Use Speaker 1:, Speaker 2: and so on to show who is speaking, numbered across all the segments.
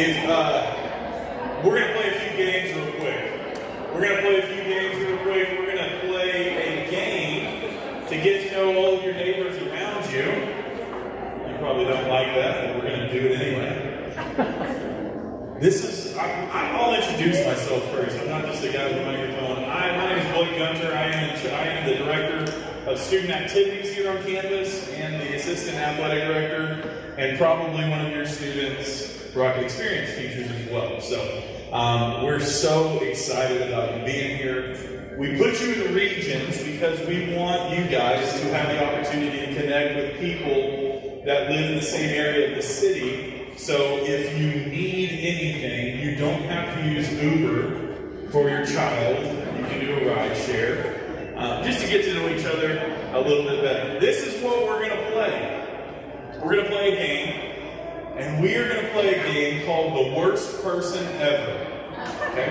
Speaker 1: If we're going to play a few games real quick. We're going to play a game to get to know all of your neighbors around you. You probably don't like that, but we're going to do it anyway. I'll introduce myself first. I'm not just a guy with a microphone. My name is Blake Gunter. I am the director of student activities here on campus and the assistant athletic director, and probably one of your students' Rocket Experience teachers as well. So we're so excited about you being here. We put you in the regions because we want you guys to have the opportunity to connect with people that live in the same area of the city. So if you need anything, you don't have to use Uber for your child. You can do a ride share. Just to get to know each other a little bit better. This is what we're going to play. We're going to play a game, and we are going to play a game called The Worst Person Ever. Okay?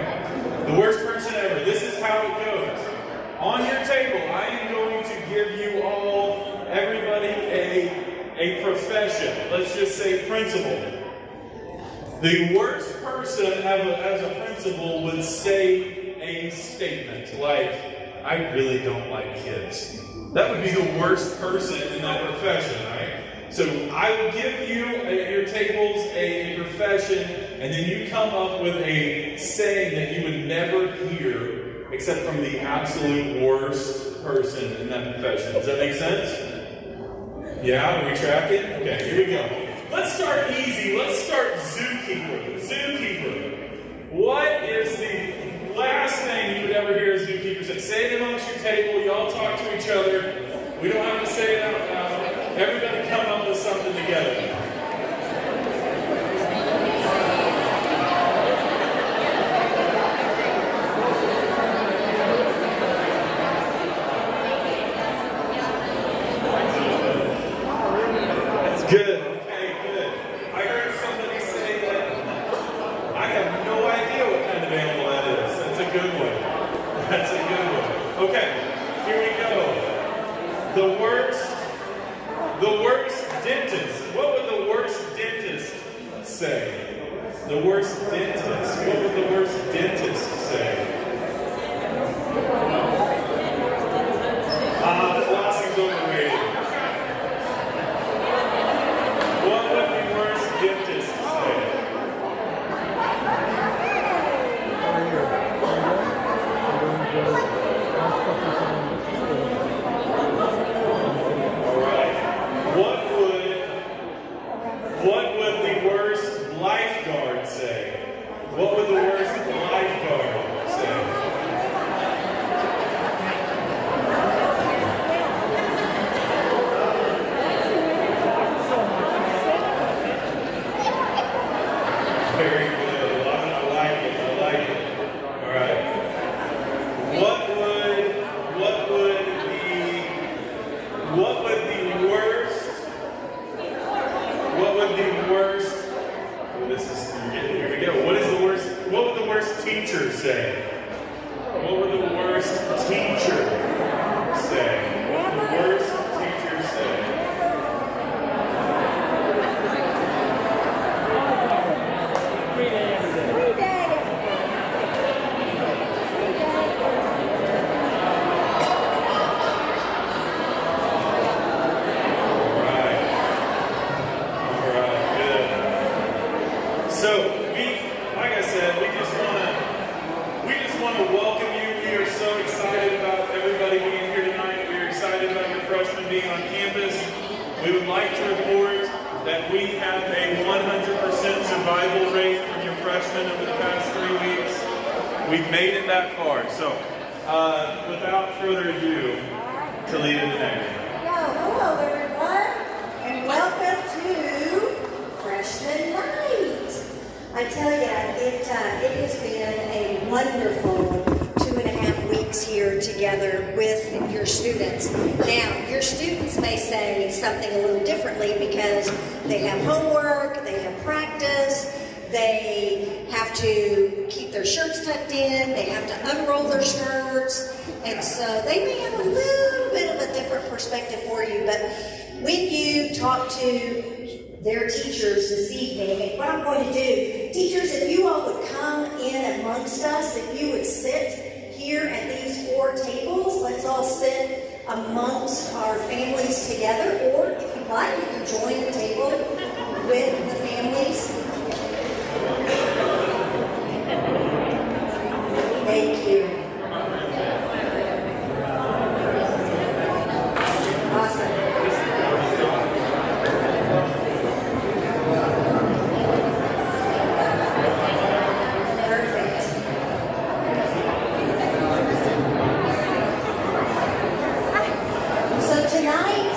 Speaker 1: The Worst Person Ever. This is how it goes. On your table, I am going to give you all, everybody, a profession. Let's just say principal. The worst person as a principal would say a statement like, I really don't like kids. That would be the worst person in that profession, right? So I will give you at your tables a profession, and then you come up with a saying that you would never hear except from the absolute worst person in that profession. Does that make sense? Yeah, are we tracking? Okay, here we go. Let's start easy. Let's start zookeeper. Zookeeper. What is the last thing you would ever hear a zookeeper say? Say it amongst your table. You all talk to each other. We don't have to say it out loud. Everybody come up with something together. Good. Okay, good. I heard somebody say that I have no idea what kind of animal that is. That's a good one. That's a good one. Okay, here we go. The worst dentist. What would the worst dentist say? The worst dentist. What would the worst dentist say? Flossing's overrated. What would the worst dentist say? All right. What would the worst lifeguard say? What would the worst lifeguard say? Very good. I like it. All right. What would here we go. What would the worst teacher say? What would the worst teacher say? What would the worst teacher say? So, like I said, we just want to welcome you. We are so excited about everybody being here tonight. We are excited about your freshmen being on campus. We would like to report that we have a 100% survival rate from your freshmen over the past 3 weeks. We've made it that far. So, without further ado, Talita Danae.
Speaker 2: Hello everyone, and welcome to Freshman Night. I tell you, it has been a wonderful 2.5 weeks here together with your students. Now, your students may say something a little differently because they have homework, they have practice, they have to keep their shirts tucked in, they have to unroll their skirts, and so they may have a little bit of a different perspective for you, but when you talk to their teachers this evening. And what I'm going to do, teachers, if you all would come in amongst us, if you would sit here at these 4 tables, let's all sit amongst our families together, or if you'd like, you can join the table with the families. Thank you. Awesome. Perfect. So tonight,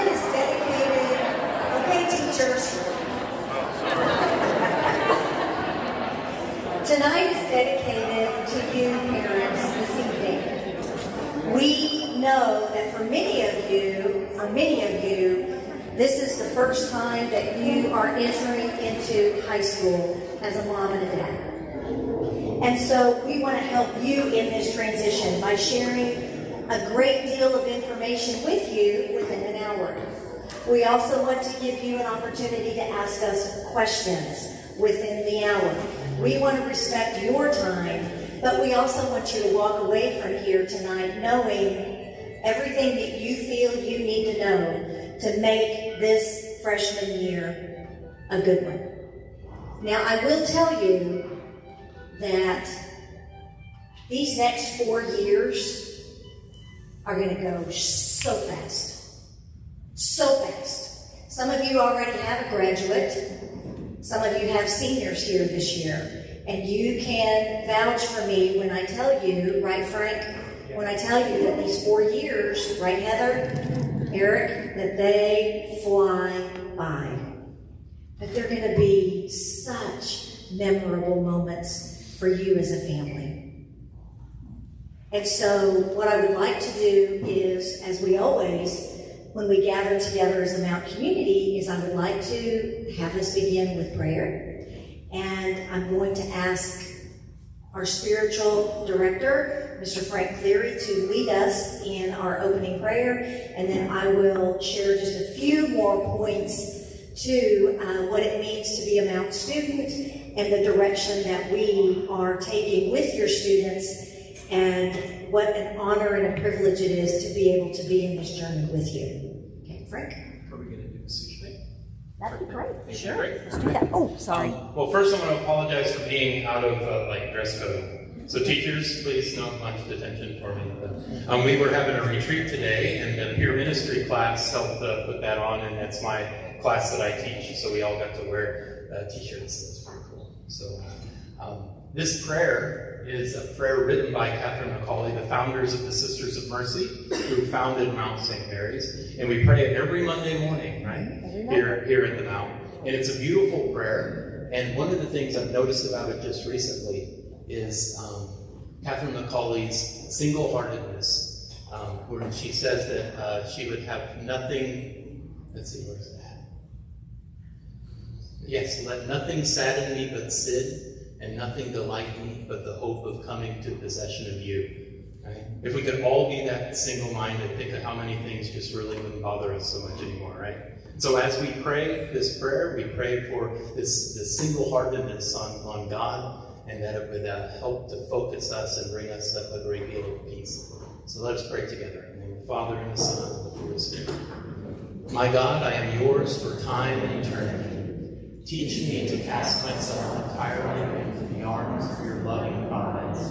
Speaker 2: is dedicated, okay, teachers. Tonight is dedicated to you parents this evening. We know that for many of you, this is the first time that you are entering into high school as a mom and a dad. And so we want to help you in this transition by sharing a great deal of information with you within an hour. We also want to give you an opportunity to ask us questions within the hour. We want to respect your time, but we also want you to walk away from here tonight knowing everything that you feel you need to know to make this freshman year a good one. Now, I will tell you that these next 4 years are going to go so fast. So fast. Some of you already have a graduate. Some of you have seniors here this year. And you can vouch for me when I tell you, right, Frank? When I tell you that these 4 years, right, Heather, Eric, that they fly by. That they're going to be such memorable moments for you as a family. And so what I would like to do is, as we always, when we gather together as a Mount community, is I would like to have us begin with prayer. And I'm going to ask our spiritual director, Mr. Frank Cleary, to lead us in our opening prayer. And then I will share just a few more points to what it means to be a Mount student and the direction that we are taking with your students, and what an honor and a privilege it is to be able to be in this journey with you. Okay, Frank?
Speaker 1: Are we going to do the sushi thing?
Speaker 2: That'd be great.
Speaker 1: Sure. Great.
Speaker 2: Let's do that. Oh, sorry.
Speaker 1: Well, first I want to apologize for being out of dress code. So teachers, please don't lunch detention for me. We were having a retreat today, and the peer ministry class helped put that on, and that's my class that I teach. So we all got to wear t-shirts. That's pretty cool. So this prayer is a prayer written by Catherine McCauley, the founders of the Sisters of Mercy, who founded Mount St. Mary's. And we pray it every Monday morning, right? Here at the Mount. And it's a beautiful prayer. And one of the things I've noticed about it just recently is Catherine McCauley's single-heartedness, where she says that she would have nothing, let's see, where's that? Yes, let nothing sadden me but Sid, and nothing delight me but the hope of coming to possession of you. Right? If we could all be that single-minded, think of how many things just really wouldn't bother us so much anymore, right? So as we pray this prayer, we pray for this single-heartedness on God, and that it would help to focus us and bring us a great deal of peace. So let us pray together. In the name of the Father, and the Son, and the Holy Spirit. My God, I am yours for time and eternity. Teach me to cast myself entirely into the arms of your loving providence,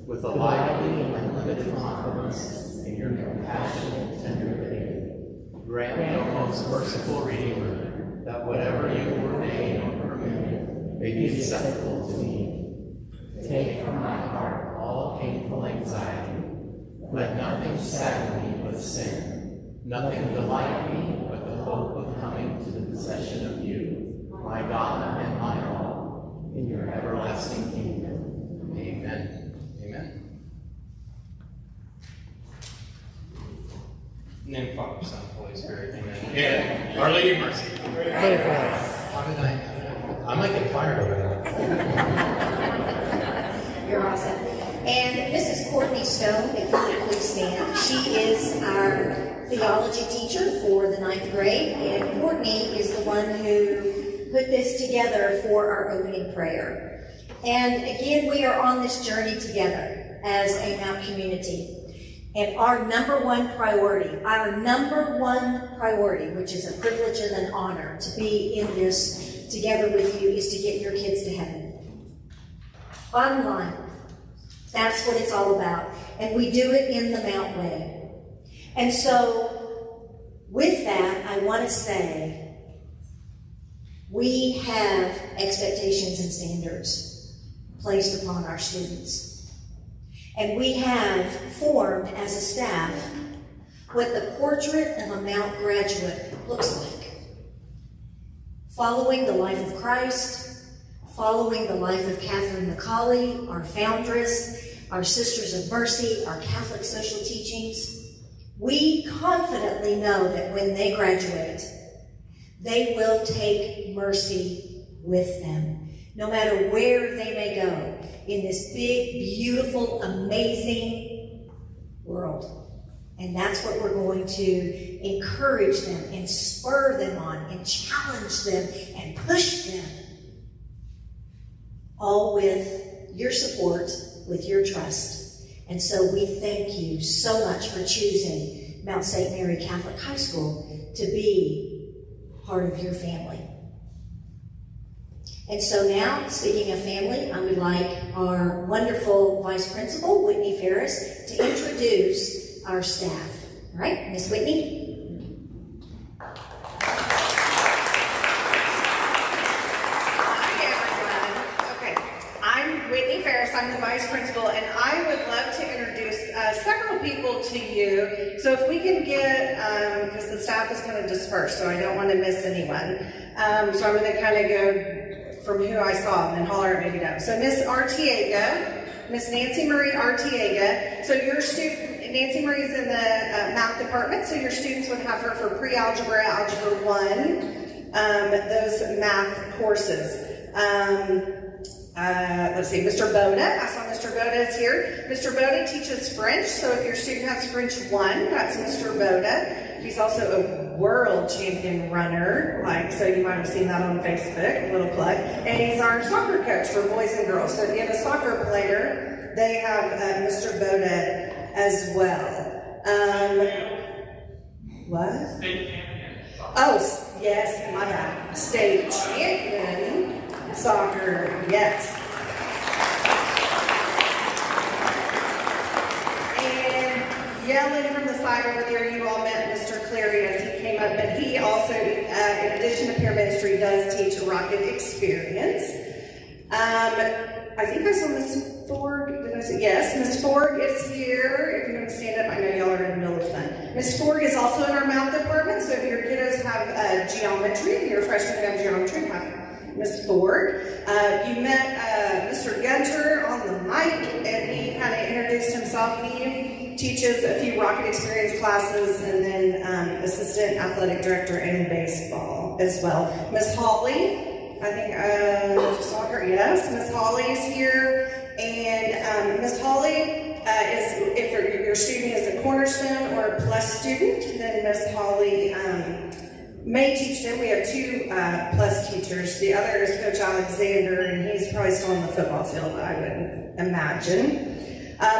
Speaker 1: with a lively and unlimited confidence in your compassionate tender faith. Grant, O most merciful Redeemer, that whatever you ordain or permit may be acceptable to me. Take from my heart all painful anxiety. Let nothing sadden me but sin, nothing delight me but the hope of coming to the possession of you, my God and my all, in your everlasting kingdom. Amen. Amen. In the name of the Father, Son, and Holy Spirit. Amen. And Our Lady of Mercy. How did I might get fired over that.
Speaker 2: You're awesome. And Mrs. Courtney Stone, if you would please stand. She is our theology teacher for the 9th grade, and Courtney is the one who put this together for our opening prayer. And again, we are on this journey together as a Mount community. And our number one priority, which is a privilege and an honor to be in this together with you, is to get your kids to heaven. Bottom line, that's what it's all about. And we do it in the Mount way. And so, with that, I want to say, we have expectations and standards placed upon our students. And we have formed, as a staff, what the portrait of a Mount graduate looks like. Following the life of Christ, following the life of Catherine McCauley, our foundress, our Sisters of Mercy, our Catholic social teachings, we confidently know that when they graduate, they will take mercy with them, no matter where they may go in this big, beautiful, amazing world. And that's what we're going to encourage them and spur them on and challenge them and push them, all with your support, with your trust. And so we thank you so much for choosing Mount St. Mary Catholic High School to be part of your family. And so now, speaking of family, I would like our wonderful Vice Principal, Whitney Ferris, to introduce our staff. All right, Miss Whitney?
Speaker 3: Hi, everyone. Okay, I'm Whitney Ferris. I'm the Vice Principal, and I would love to introduce several people to you. So if we can get, because the staff is kind of dispersed, so I don't want to miss anyone. So I'm going to kind of go from who I saw and then holler at maybe down. So Miss Artiega, Miss Nancy Marie Artiega. So your student, Nancy Marie is in the math department, so your students would have her for pre-algebra, algebra 1, those math courses. Let's see, Mr. Boda, I saw Mr. Boda is here. Mr. Boda teaches French, so if your student has French 1, that's Mr. Boda. He's also a world champion runner, so you might have seen that on Facebook, a little plug. And he's our soccer coach for boys and girls. So if you have a soccer player, they have Mr. Boda as well. What? Oh, yes, my bad. State champion soccer, yes. And yelling from the side over there, you all met Mr. Cleary as he came up, but he also, in addition to peer ministry, does teach Rocket Experience. I think I saw Miss Ford. Did I say yes? Miss Ford is here. If you want to stand up, I know y'all are in the middle of fun. Miss Ford is also in our math department, so if your kiddos have geometry, if you're a freshman have geometry, have Miss Ford. You met Mr. Gunter on the mic, and he kind of introduced himself. He teaches a few Rocket Experience classes, and then assistant athletic director in baseball as well. Miss Holly. I think I saw her, yes. Miss Holly is here, and Miss Holly is, if your student is a Cornerstone or a Plus student, then Miss Holly may teach them. We have 2 Plus teachers. The other is Coach Alexander, and he's probably still on the football field, I would imagine.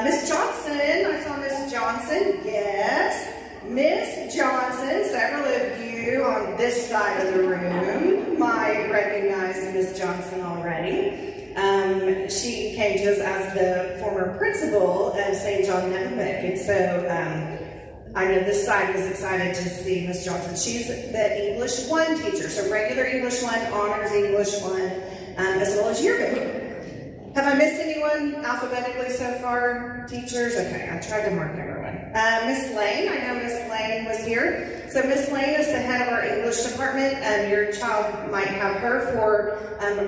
Speaker 3: Miss Johnson, I saw Miss Johnson, yes. Miss Johnson, several of you on this side of the room might recognize Miss Johnson already. She came to us as the former principal of St. John Nepomuc, and so I know this side was excited to see Miss Johnson. She's the English 1 teacher, so regular English 1, honors English 1, as well as yearbook. Have I missed anyone alphabetically so far? Teachers? Okay, I tried to mark everyone. Miss Lane, I know Miss Lane was here. So Miss Lane is the head of our English department. Your child might have her for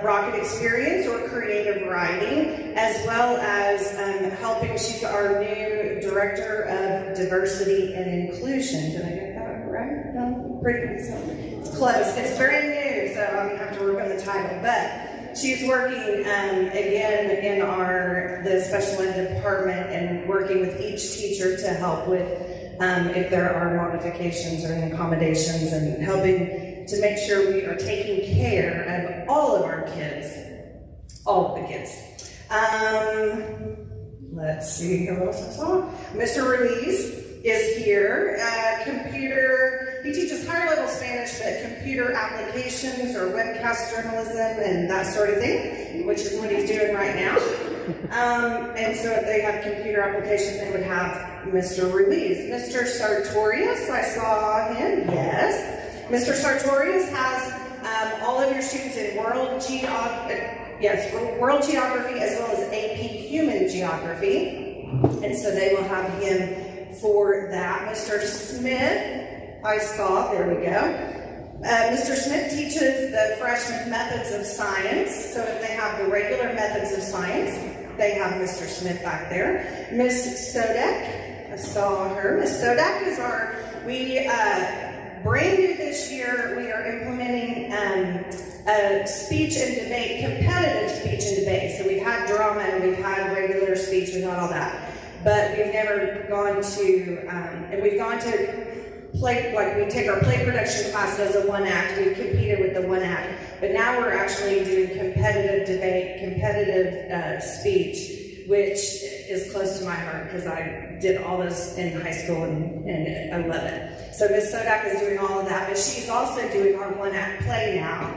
Speaker 3: Rocket Experience or creative writing, as well as helping. She's our new director of diversity and inclusion. Did I get that right? No, pretty. It's close. It's very new, so I'm gonna have to work on the title, but. She's working again in the special ed department and working with each teacher to help with if there are modifications or any accommodations, and helping to make sure we are taking care of all of our kids, all of the kids. Let's see, what else I saw? Mr. Ruiz is here. He teaches higher level Spanish, but computer applications or webcast journalism and that sort of thing, which is what he's doing right now. And so if they have computer applications, they would have Mr. Ruiz. Mr. Sartorius, I saw him, yes. Mr. Sartorius has all of your students in world geography as well as AP human geography. And so they will have him for that. Mr. Smith, I saw, there we go. Mr. Smith teaches the freshmen methods of science. So if they have the regular methods of science, they have Mr. Smith back there. Miss Sodak, I saw her. Miss Sodak is brand new this year, we are implementing a speech and debate, competitive speech and debate. So we've had drama and we've had regular speech, we've had all that. But we've never gone to, and we've gone to play, like we take our play production class as a one act, we've competed with the one act. But now we're actually doing competitive debate, competitive speech, which is close to my heart because I did all this in high school and I love it. So Miss Sodak is doing all of that, but she's also doing our one act play now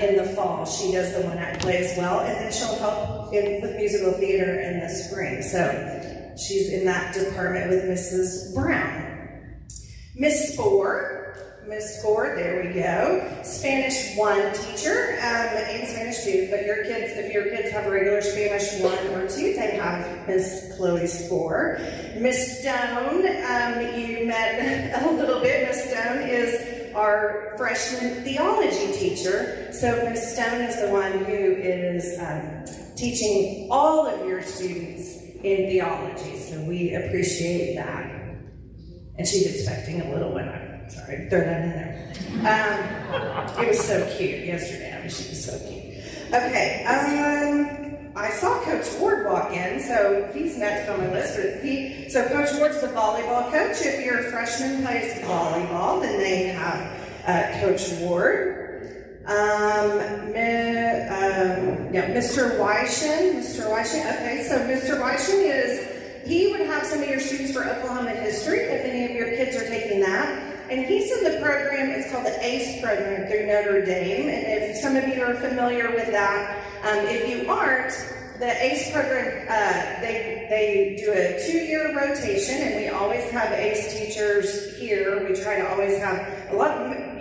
Speaker 3: in the fall. She does the one act play as well, and then she'll help with musical theater in the spring. So she's in that department with Mrs. Brown. Miss Ford, there we go. Spanish 1 teacher, and Spanish 2, but if your kids have regular Spanish 1 or 2, they have Miss Chloe Spore. Miss Stone, you met a little bit. Miss Stone is our freshman theology teacher. So Miss Stone is the one who is teaching all of your students in theology, so we appreciate that. And she's expecting a little one. Sorry, throw that in there. It was so cute yesterday. I mean, she was so cute. Okay, I saw Coach Ward walk in, so he's next on my list. So Coach Ward's the volleyball coach. If your freshman plays volleyball, then they have Coach Ward. Mr. Weishen. Okay, so Mr. Weishen he would have some of your students for Oklahoma history, if any of your kids are taking that. And he's in the program, it's called the ACE program through Notre Dame. And if some of you are familiar with that, if you aren't, the ACE program, they do a 2-year rotation, and we always have ACE teachers here. We try to always have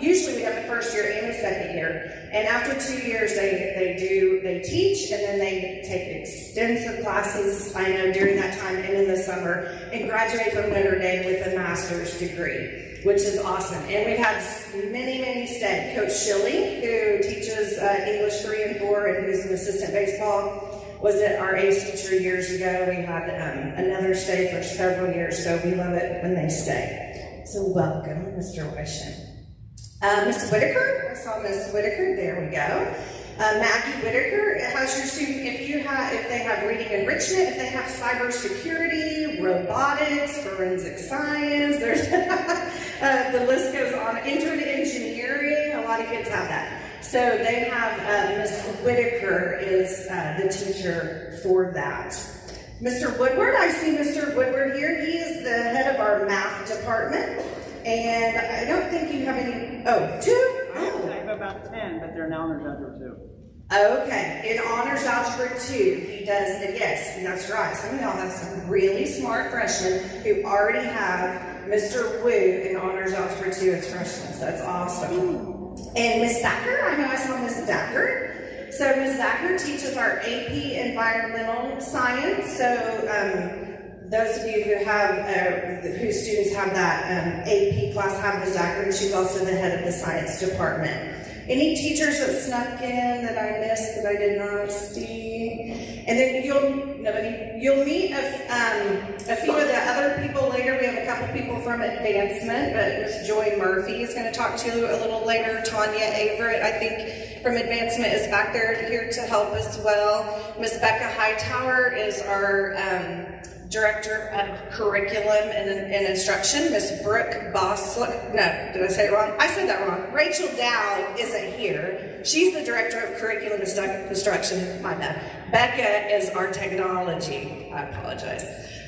Speaker 3: usually we have the first year and the second year. And after 2 years, they teach, and then they take extensive classes, I know, during that time and in the summer, and graduate from Notre Dame with a master's degree, which is awesome. And we've had many stay. Coach Shilley, who teaches English 3 and 4, and who's an assistant baseball, was our ACE teacher years ago. We had another stay for several years, so we love it when they stay. So welcome, Mr. Weishen. Miss Whitaker, I saw Miss Whitaker, there we go. Maggie Whitaker has your student, if they have reading enrichment, if they have cybersecurity, robotics, forensic science, there's the list goes on. Intro to engineering, a lot of kids have that. So they have Miss Whitaker is the teacher for that. Mr. Woodward, I see Mr. Woodward here. He is the head of our math department. And I don't think you have any, 2?
Speaker 4: I have about 10, but they're in honors algebra 2.
Speaker 3: Okay, in honors algebra 2, he does it, yes, that's right. Some of y'all have some really smart freshmen who already have Mr. Wu in honors algebra 2 as freshmen, so that's awesome. And Miss Thacker, I know I saw Miss Thacker. So Miss Thacker teaches our AP Environmental Science. So those of you who have, whose students have that AP class have Miss Thacker, and she's also the head of the science department. Any teachers that snuck in that I missed that I did not see? And then you'll meet a few of the other people later. We have a couple people from Advancement, but Miss Joy Murphy is going to talk to you a little later. Tanya Averett, I think, from Advancement is back there here to help as well. Miss Becca Hightower is our Director of Curriculum and Instruction. Miss Brooke Bossler, no, did I say it wrong? I said that wrong. Rachel Dowd isn't here. She's the Director of Curriculum Instruction, my bad. Becca is our technology. I apologize.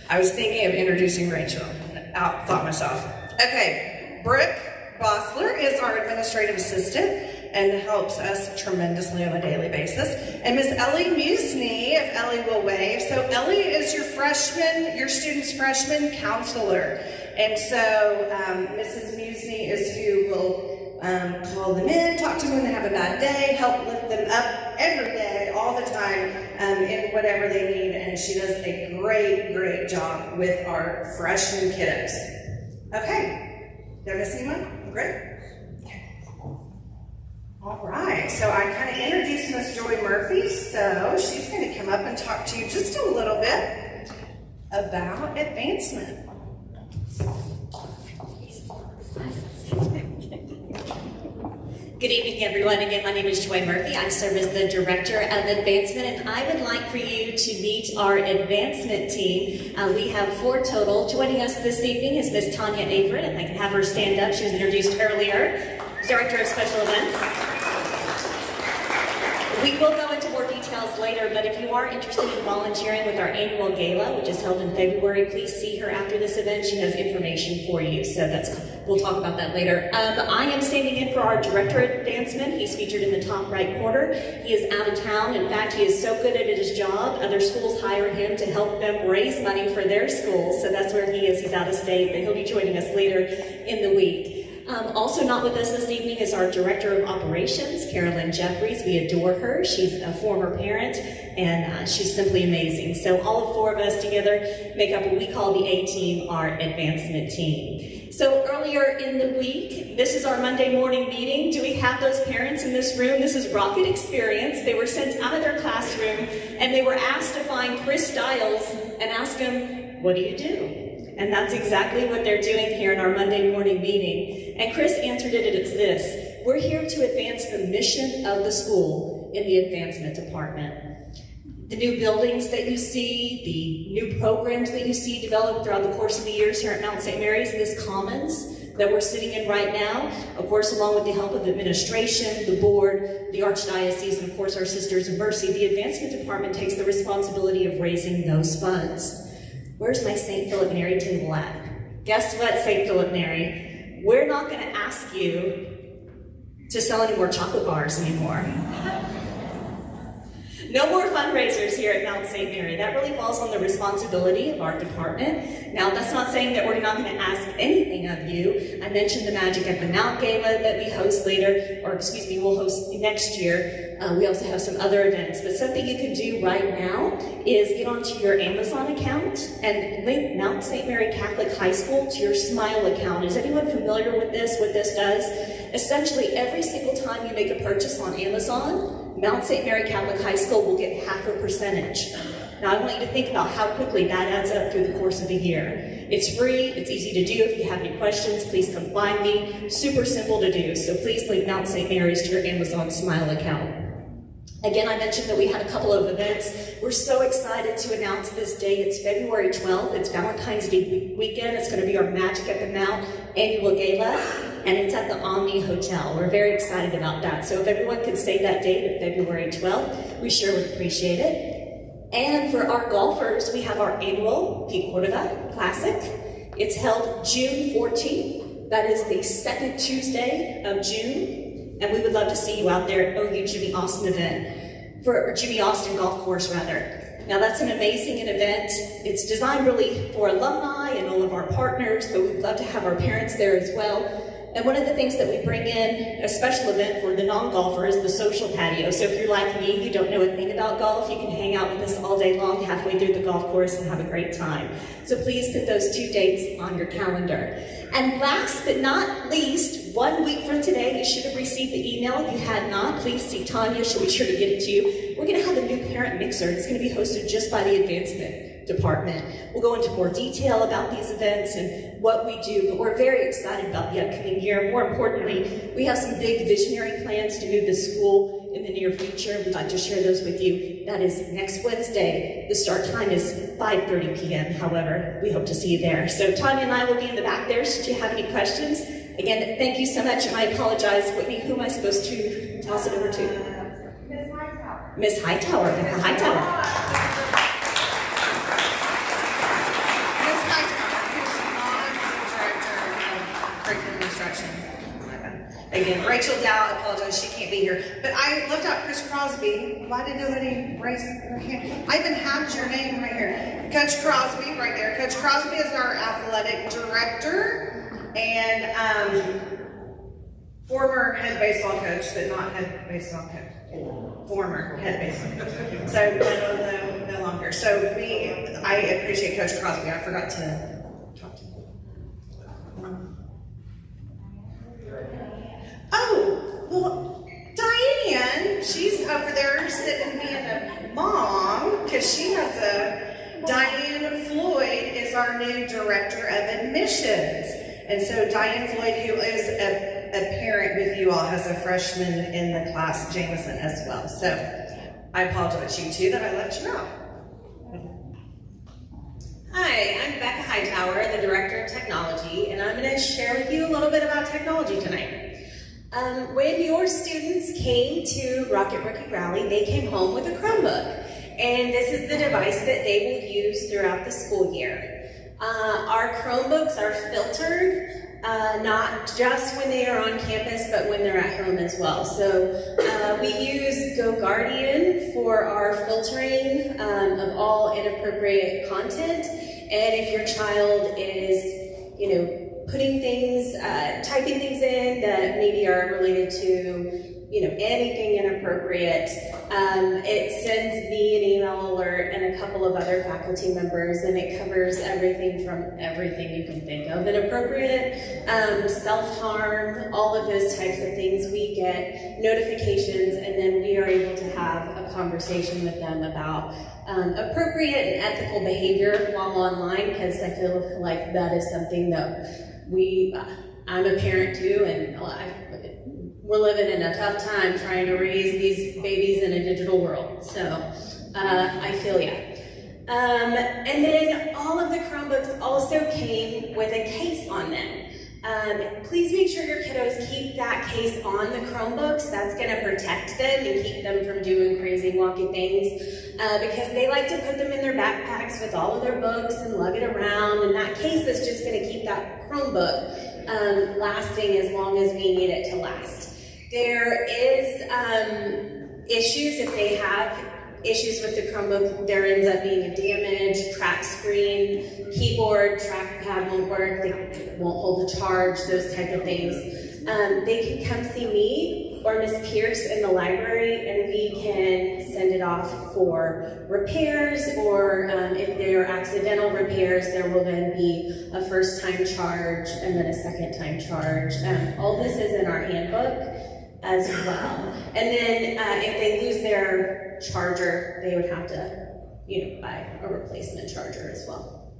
Speaker 3: I was thinking of introducing Rachel. Outthought myself. Okay, Brooke Bossler is our administrative assistant and helps us tremendously on a daily basis. And Miss Ellie Musney, if Ellie will wave. So Ellie is your student's freshman counselor. And so Mrs. Musney is who will call them in, talk to them when they have a bad day, help lift them up every day, all the time, in whatever they need. And she does a great, great job with our freshman kiddos. Okay, did I miss anyone? Great. All right, so I kind of introduced Miss Joy Murphy, so she's going to come up and talk to you just a little bit about advancement.
Speaker 5: Good evening, everyone. Again, my name is Joy Murphy. I serve as the Director of Advancement, and I would like for you to meet our advancement team. We have 4 total. Joining us this evening is Miss Tanya Avery, and I can have her stand up. She was introduced earlier. Director of Special Events. We will go into more details later, but if you are interested in volunteering with our annual gala, which is held in February, please see her after this event. She has information for you, so we'll talk about that later. I am standing in for our Director of Advancement. He's featured in the top right corner. He is out of town. In fact, he is so good at his job, other schools hire him to help them raise money for their schools, so that's where he is. He's out of state, but he'll be joining us later in the week. Also not with us this evening is our Director of Operations, Carolyn Jeffries. We adore her. She's a former parent, and she's simply amazing. So all 4 of us together make up what we call the A-Team, our advancement team. So earlier in the week, this is our Monday morning meeting. Do we have those parents in this room? This is Rocket Experience. They were sent out of their classroom, and they were asked to find Chris Stiles and ask him, what do you do? And that's exactly what they're doing here in our Monday morning meeting. And Chris answered it as this: we're here to advance the mission of the school in the advancement department. The new buildings that you see, the new programs that you see developed throughout the course of the years here at Mount St. Mary's, this Commons that we're sitting in right now, of course, along with the help of administration, the board, the Archdiocese, and of course our Sisters of Mercy, the advancement department takes the responsibility of raising those funds. Where's my St. Philip Neri table at? Guess what, St. Philip Neri? We're not going to ask you to sell any more chocolate bars anymore. No more fundraisers here at Mount St. Mary. That really falls on the responsibility of our department. Now, that's not saying that we're not going to ask anything of you. I mentioned the Magic at the Mount Gala that we host later, we'll host next year. We also have some other events, but something you can do right now is get onto your Amazon account and link Mount St. Mary Catholic High School to your Smile account. Is anyone familiar with this, what this does? Essentially, every single time you make a purchase on Amazon, Mount St. Mary Catholic High School will get half a percentage. Now, I want you to think about how quickly that adds up through the course of a year. It's free, it's easy to do. If you have any questions, please come find me. Super simple to do, so please link Mount St. Mary's to your Amazon Smile account. Again, I mentioned that we had a couple of events. We're so excited to announce this day. It's February 12th. It's Valentine's Day weekend. It's going to be our Magic at the Mount annual gala, and it's at the Omni Hotel. We're very excited about that. So if everyone could say that date of February 12th, we sure would appreciate it. And for our golfers, we have our annual Peak Cordova Classic. It's held June 14th. That is the second Tuesday of June. And we would love to see you out there at OU Jimmy Austin Jimmy Austin Golf Course, rather. Now that's an amazing event. It's designed really for alumni and all of our partners, but we'd love to have our parents there as well. And one of the things that we bring in, a special event for the non-golfer, is the social patio. So if you're like me, you don't know a thing about golf, you can hang out with us all day long, halfway through the golf course, and have a great time. So please put those 2 dates on your calendar. And last but not least, 1 week from today, you should have received the email. If you had not, please see Tanya. She'll be sure to get it to you. We're going to have a new parent mixer. It's going to be hosted just by the advancement department. We'll go into more detail about these events and what we do, but we're very excited about the upcoming year. More importantly, we have some big visionary plans to move the school in the near future. We'd like to share those with you. That is next Wednesday. The start time is 5:30 p.m. However, we hope to see you there. So Tanya and I will be in the back there should you have any questions. Again, thank you so much. I apologize. Whitney, who am I supposed to toss it over to?
Speaker 3: Miss Hightower.
Speaker 5: Miss Hightower, Becca Hightower.
Speaker 3: Miss Hightower, who's not the director of curriculum instruction. Again, Rachel Dow, I apologize, she can't be here. But I left out Chris Crosby. Why did nobody raise their hand? I even have your name right here. Coach Crosby, right there. Coach Crosby is our athletic director and former head baseball coach, but not head baseball coach. Former head baseball coach. So no longer. So I appreciate Coach Crosby. I forgot to talk to him. Oh, well, Diane, she's over there sitting being a mom because she has Diane Floyd is our new director of admissions. And so Diane Floyd, who is a parent with you all, has a freshman in the class, Jameson, as well. So I apologize to you too that I left you out.
Speaker 6: Hi, I'm Becca Hightower, the Director of Technology, and I'm going to share with you a little bit about technology tonight. When your students came to Rocket Rookie Rally, they came home with a Chromebook, and this is the device that they will use throughout the school year. Our Chromebooks are filtered, not just when they are on campus, but when they're at home as well. So we use GoGuardian for our filtering of all inappropriate content, and if your child is, putting things, typing things in that maybe are related to, anything inappropriate, it sends me an email alert and a couple of other faculty members, and it covers everything from everything you can think of inappropriate, self-harm, all of those types of things. We get notifications, and then we are able to have a conversation with them about appropriate and ethical behavior while online, because I feel like that is something that I'm a parent too, and we're living in a tough time trying to raise these babies in a digital world. So I feel ya. And then all of the Chromebooks also came with a case on them. Please make sure your kiddos keep that case on the Chromebooks. That's going to protect them and keep them from doing crazy wonky things, because they like to put them in their backpacks with all of their books and lug it around, and that case is just going to keep that Chromebook lasting as long as we need it to last. There is issues if they have issues with the Chromebook. There ends up being a damage, cracked screen, keyboard, trackpad won't work, they won't hold the charge, those type of things. They can come see me or Miss Pierce in the library, and we can send it off for repairs, or if there are accidental repairs, there will then be a first-time charge and then a second-time charge. All this is in our handbook as well. And then if they lose their charger, they would have to, buy a replacement charger as well.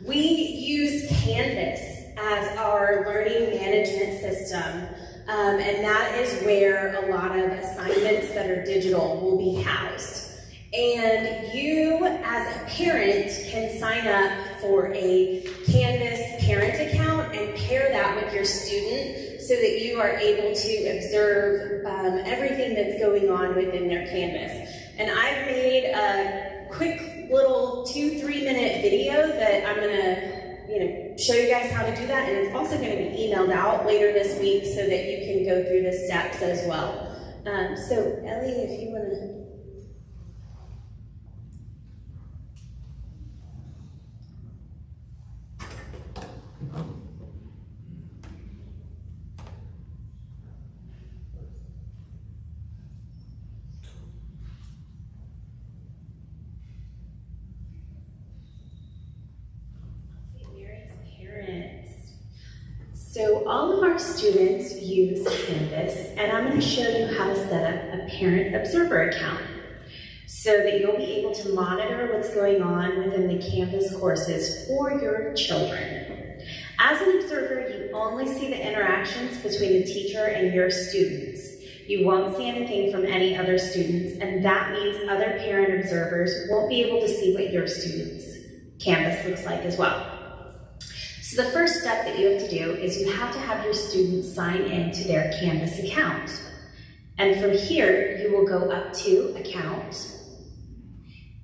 Speaker 6: We use Canvas as our learning management system, and that is where a lot of assignments that are digital will be housed. And you, as a parent, can sign up for a Canvas parent account and pair that with your student so that you are able to observe everything that's going on within their Canvas. And I've made a quick little 2-3 minute video that I'm gonna show you guys how to do that, and it's also going to be emailed out later this week so that you can go through the steps as well. So Ellie, if you want to. So all of our students use Canvas, and I'm going to show you how to set up a parent observer account so that you'll be able to monitor what's going on within the Canvas courses for your children. As an observer, you only see the interactions between the teacher and your students.
Speaker 5: You won't see anything from any other students, and that means other parent observers won't be able to see what your students' Canvas looks like as well. So the first step that you have to do is you have to have your students sign in to their Canvas account. And from here, you will go up to Account,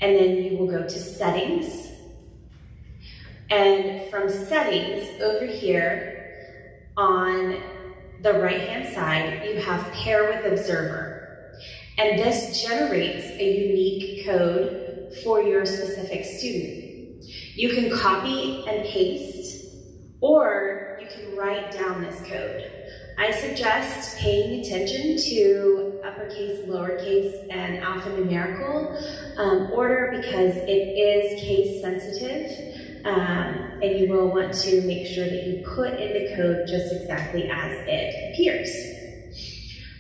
Speaker 5: and then you will go to Settings. And from Settings, over here on the right-hand side, you have Pair with Observer. And this generates a unique code for your specific student. You can copy and paste, or you can write down this code. I suggest paying attention to uppercase, lowercase, and alphanumerical order because it is case sensitive, and you will want to make sure that you put in the code just exactly as it appears.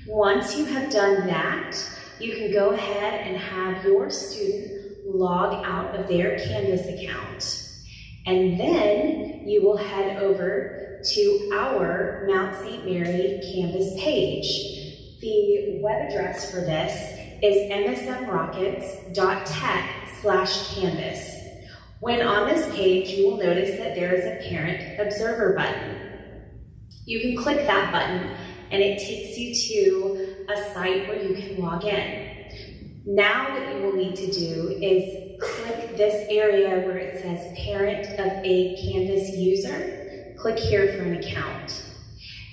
Speaker 5: Once you have done that, you can go ahead and have your student log out of their Canvas account. And then you will head over to our Mount St. Mary Canvas page. The web address for this is msmrockets.tech/canvas. When on this page, you will notice that there is a Parent Observer button. You can click that button and it takes you to a site where you can log in. Now what you will need to do is click this area where it says Parent of a Canvas User. Click here for an account.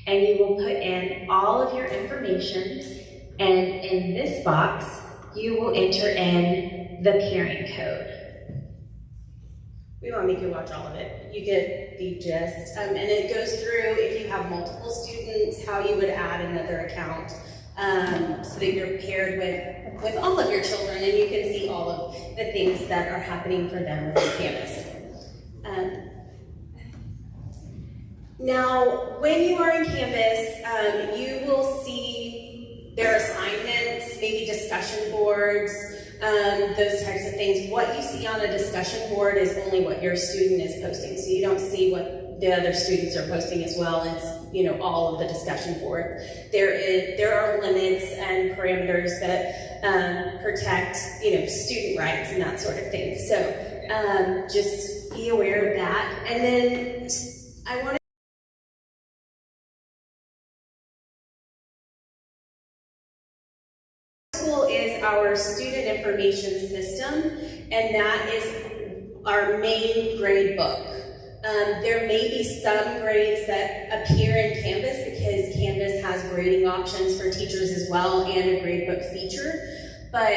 Speaker 5: And you will put in all of your information, and in this box, you will enter in the parent code.
Speaker 6: We won't make you watch all of it. You get the gist. And it goes through, if you have multiple students, how you would add another account so that you're paired with all of your children and you can see all of the things that are happening for them within Canvas. Now, when you are in Canvas, you will see their assignments, maybe discussion boards, those types of things. What you see on a discussion board is only what your student is posting, so you don't see what the other students are posting as well. It's, you know, all of the discussion board. There are limits and parameters that protect, you know, student rights and that sort of thing. So just be aware of that. And then I want to is our student information system, and that is our main grade book. There may be some grades that appear in Canvas because Canvas has grading options for teachers as well and a gradebook feature, but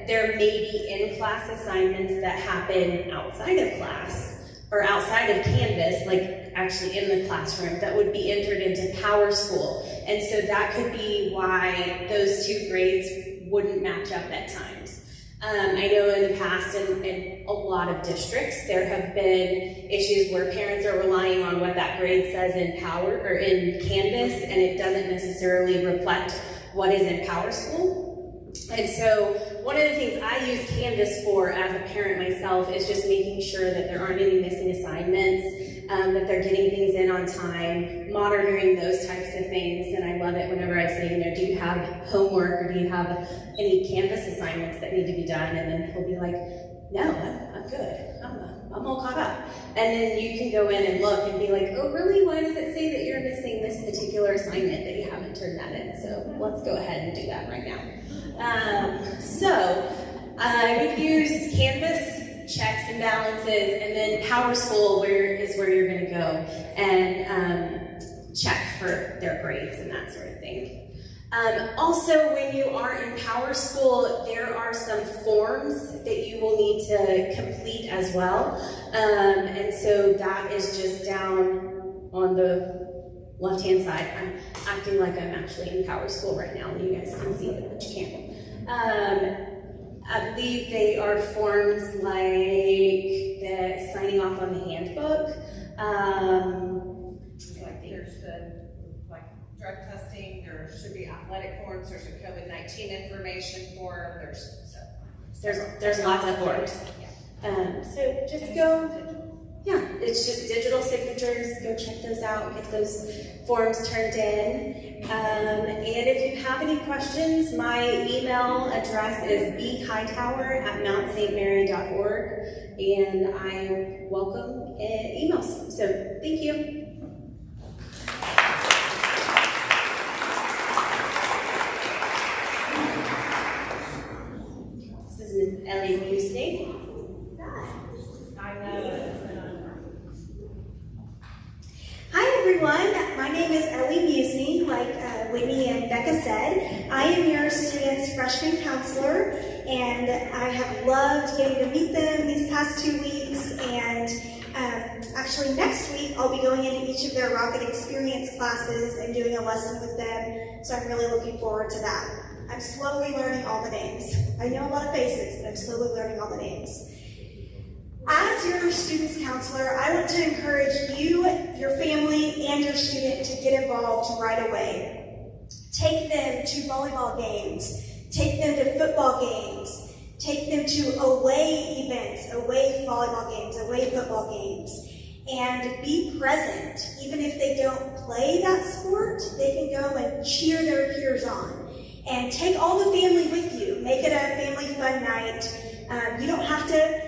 Speaker 6: there may be in-class assignments that happen outside of class or outside of Canvas, like actually in the classroom, that would be entered into PowerSchool. And so that could be why those two grades wouldn't match up at times. I know in the past in a lot of districts there have been issues where parents are relying on what that grade says in Canvas, and it doesn't necessarily reflect what is in PowerSchool. And so one of the things I use Canvas for as a parent myself is just making sure that there aren't any missing assignments, that they're getting things in on time, monitoring those types of things. And I love it whenever I say, you know, do you have homework or do you have any Canvas assignments that need to be done? And then he'll be like, no, I'm good. I'm all caught up. And then you can go in and look and be like, oh, really? Why does it say that you're missing this particular assignment that you haven't turned that in? So let's go ahead and do that right now. So I would use Canvas, checks and balances, and then PowerSchool is where you're going to go and check for their grades and that sort of thing. Also, when you are in PowerSchool, there are some forms that you will need to complete as well. And so that is just down on the left-hand side. I'm acting like I'm actually in PowerSchool right now, and you guys can see it, but you can't. I believe they are forms like the signing off on the handbook.
Speaker 3: There's the drug testing, there should be athletic forms, there's a COVID-19 information form, there's
Speaker 5: lots of forms. So just go.
Speaker 6: yeah, it's just digital signatures. Go check those out, get those forms turned in. And if you have any questions, my email address is bhightower@mountstmary.org, and I welcome emails. So thank you. This is Ms. Ellie Busney.
Speaker 2: Hi everyone, my name is Ellie Busney, like Whitney and Becca said. I am your student's freshman counselor, and I have loved getting to meet them these past 2 weeks, and actually next week I'll be going into each of their Rocket Experience classes and doing a lesson with them, so I'm really looking forward to that. I'm slowly learning all the names. I know a lot of faces, but I'm slowly learning all the names. As your student's counselor, I want to encourage you, your family, and your student to get involved right away. Take them to volleyball games, take them to football games, take them to away events, away volleyball games, away football games, and be present. Even if they don't play that sport, they can go and cheer their peers on. And take all the family with you. Make it a family fun night. You don't have to,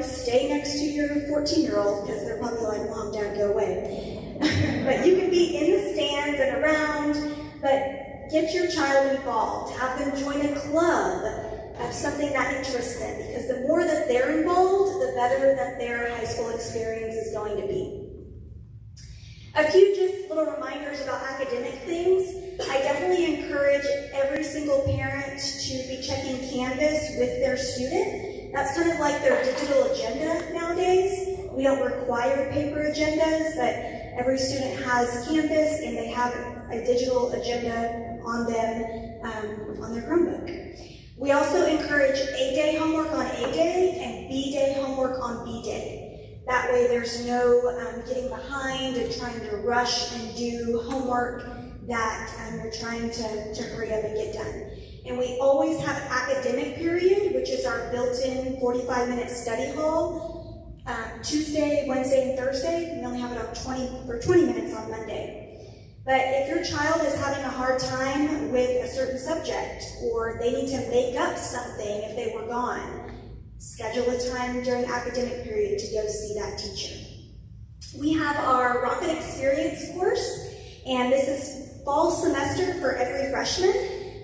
Speaker 2: stay next to your 14-year-old because they're probably like, Mom, Dad, go away. But you can be in the stands and around, but get your child involved. Have them join a club of something that interests them, because the more that they're involved, the better that their high school experience is going to be. A few just little reminders about academic things. I definitely encourage every single parent to be checking Canvas with their student. That's kind of like their digital agenda nowadays. We don't require paper agendas, but every student has Canvas and they have a digital agenda on them on their Chromebook. We also encourage A-Day homework on A-Day and B-Day homework on B-Day. That way there's no getting behind and trying to rush and do homework that you're trying to hurry up and get done. And we always have academic period, which is our built-in 45-minute study hall, Tuesday, Wednesday, and Thursday. We only have it on 20 minutes on Monday. But if your child is having a hard time with a certain subject, or they need to make up something if they were gone, schedule a time during academic period to go see that teacher. We have our Rocket Experience course, and this is fall semester for every freshman.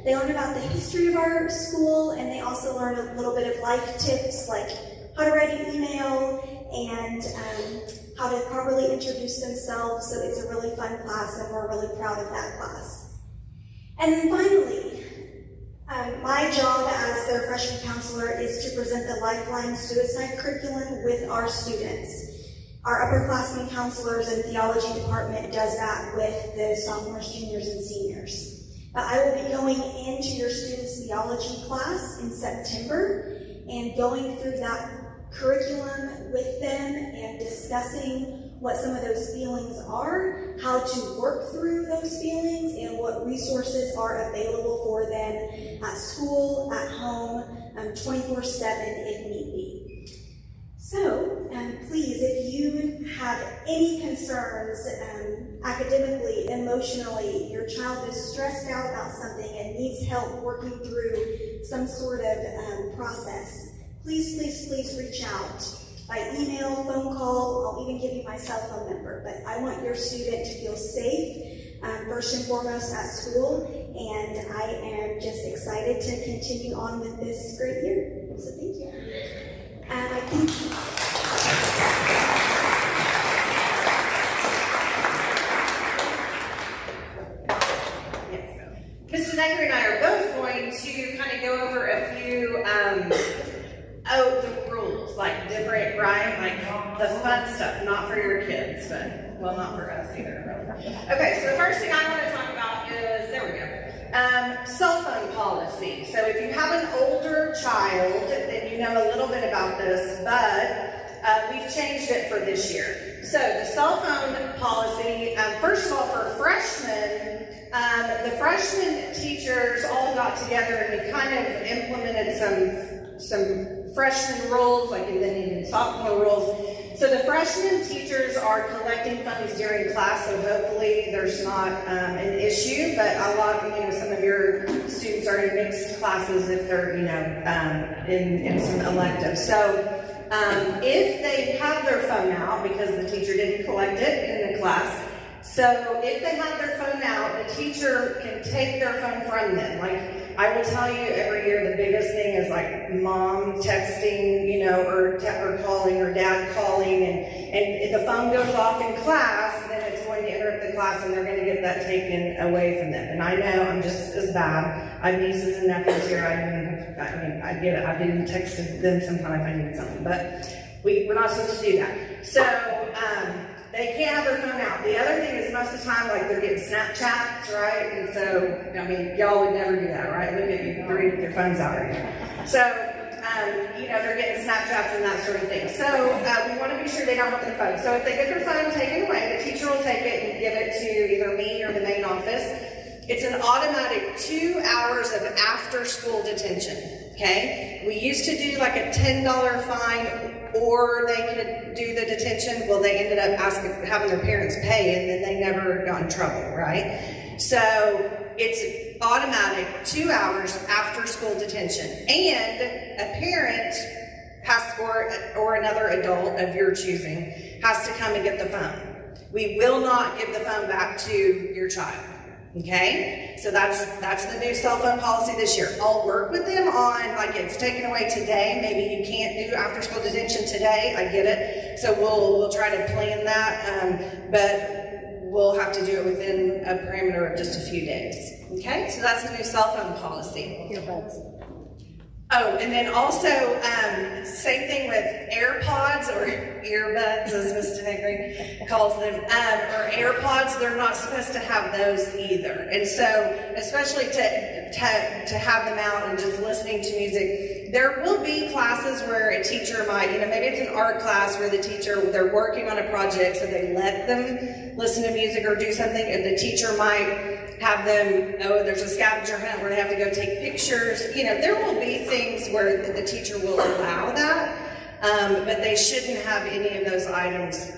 Speaker 2: They learn about the history of our school, and they also learn a little bit of life tips like how to write an email and how to properly introduce themselves. So it's a really fun class, and we're really proud of that class. And then finally, my job as their freshman counselor is to present the Lifeline Suicide Curriculum with our students. Our upperclassmen counselors and theology department does that with the sophomores, juniors, and seniors. I will be going into your students' theology class in September and going through that curriculum with them and discussing what some of those feelings are, how to work through those feelings, and what resources are available for them at school, at home, 24/7 if need be. So, please, if you have any concerns academically, emotionally, your child is stressed out about something and needs help working through some sort of process, please reach out by email, phone call. I'll even give you my cell phone number. But I want your student to feel safe, first and foremost at school, and I am just excited to continue on with this great year. So thank you. I think
Speaker 3: Mrs. Necker and I are both going to kind of go over a few the rules, like different, right? Like the fun stuff, not for your kids, but, well, not for us either. Okay, so the first thing I want to talk about is, there we go, cell phone policy. So if you have an older child, then you know a little bit about this, but we've changed it for this year. So the cell phone policy, first of all, for freshmen, the freshman teachers all got together and we kind of implemented some freshman rules, like and then even sophomore rules. So So the freshman teachers are collecting funds during class, so hopefully there's not an issue, but a lot of, some of your students are in mixed classes if they're, in some electives. So if they have their phone out, because the teacher didn't collect it in the class, so if they have their phone out, the teacher can take their phone from them. Like, I will tell you every year the biggest thing is like mom texting, or calling, or dad calling, and if the phone goes off in class, then it's going to interrupt the class and they're going to get that taken away from them. And I know I'm just as bad. I have nieces and nephews here. I get it. I've even texted them sometimes if I need something, but we're not supposed to do that. So, they can't have their phone out. The other thing is most of the time, like, they're getting Snapchats, right? And so, y'all would never do that, right? Look at you three with your phones out right now. So, they're getting Snapchats and that sort of thing. So, we want to be sure they don't have their phone. So if they get their phone taken away, the teacher will take it and give it to either me or the main office. It's an automatic 2 hours of after-school detention, okay? We used to do like a $10 fine, or they could do the detention. Well, they ended up having their parents pay, and then they never got in trouble, right? So it's automatic 2 hours after school detention, and a parent has, or another adult of your choosing, has to come and get the phone. We will not give the phone back to your child. Okay, so that's the new cell phone policy this year. I'll work with them on, like, it's taken away today. Maybe you can't do after school detention today. I get it. So we'll try to plan that, but we'll have to do it within a parameter of just a few days. Okay, so that's the new cell phone policy.
Speaker 2: Earbuds.
Speaker 3: Oh, and then also, same thing with AirPods, or earbuds, as Ms. Denegri calls them, or AirPods. They're not supposed to have those either. And so, especially to have them out and just listening to music, there will be classes where a teacher might, maybe it's an art class where they're working on a project, so they let them listen to music or do something, and the teacher might have them, there's a scavenger hunt where they have to go take pictures. There will be things where the teacher will allow that, but they shouldn't have any of those items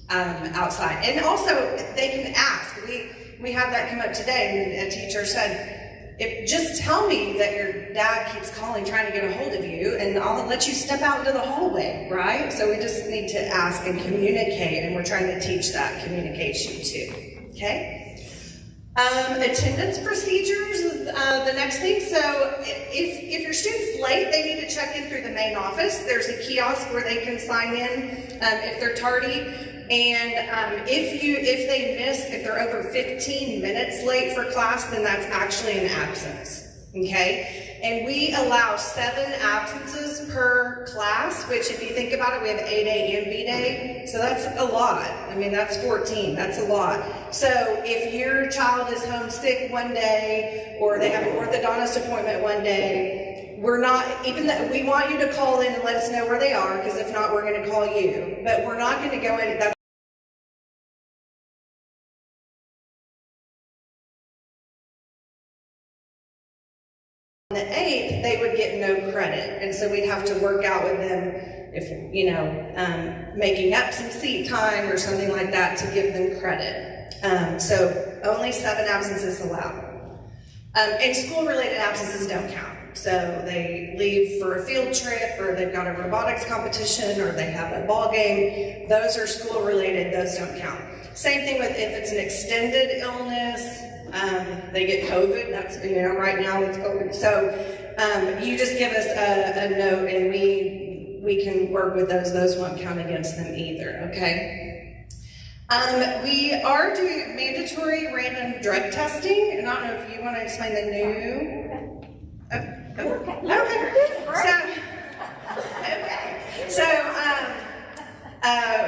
Speaker 3: outside. And also, they can ask. We had that come up today, and a teacher said, just tell me that your dad keeps calling trying to get a hold of you, and I'll let you step out into the hallway, right? So we just need to ask and communicate, and we're trying to teach that communication too, okay? Attendance procedures is the next thing. So if your student's late, they need to check in through the main office. There's a kiosk where they can sign in if they're tardy. And if they're over 15 minutes late for class, then that's actually an absence. Okay? And we allow 7 absences per class, which, if you think about it, we have 8A and B day, so that's a lot. That's 14, that's a lot. So if your child is homesick one day, or they have an orthodontist appointment one day, we want you to call in and let us know where they are, because if not, we're going to call you. But we're not going to go in. On the 8th, they would get no credit, and so we'd have to work out with them if, making up some seat time or something like that to give them credit. So only 7 absences allowed. And school-related absences don't count. So they leave for a field trip, or they've got a robotics competition, or they have a ball game. Those are school-related, those don't count. Same thing with if it's an extended illness. They get COVID, that's, right now it's COVID. So you just give us a note, and we can work with those. Those won't count against them either, okay? We are doing mandatory random drug testing, and I don't know if you want to explain the new...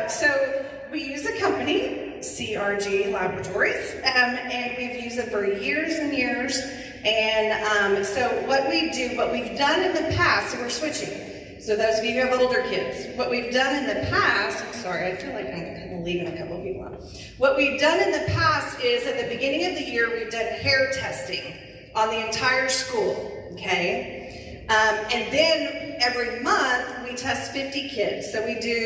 Speaker 3: So we use a company, CRG Laboratories, and we've used it for years and years. And so what we've done in the past, so we're switching. So those of you who have older kids, what we've done in the past, sorry, I feel like I'm kind of leaving a couple of people out. What we've done in the past is at the beginning of the year, we've done hair testing on the entire school, okay? And then every month we test 50 kids. So we do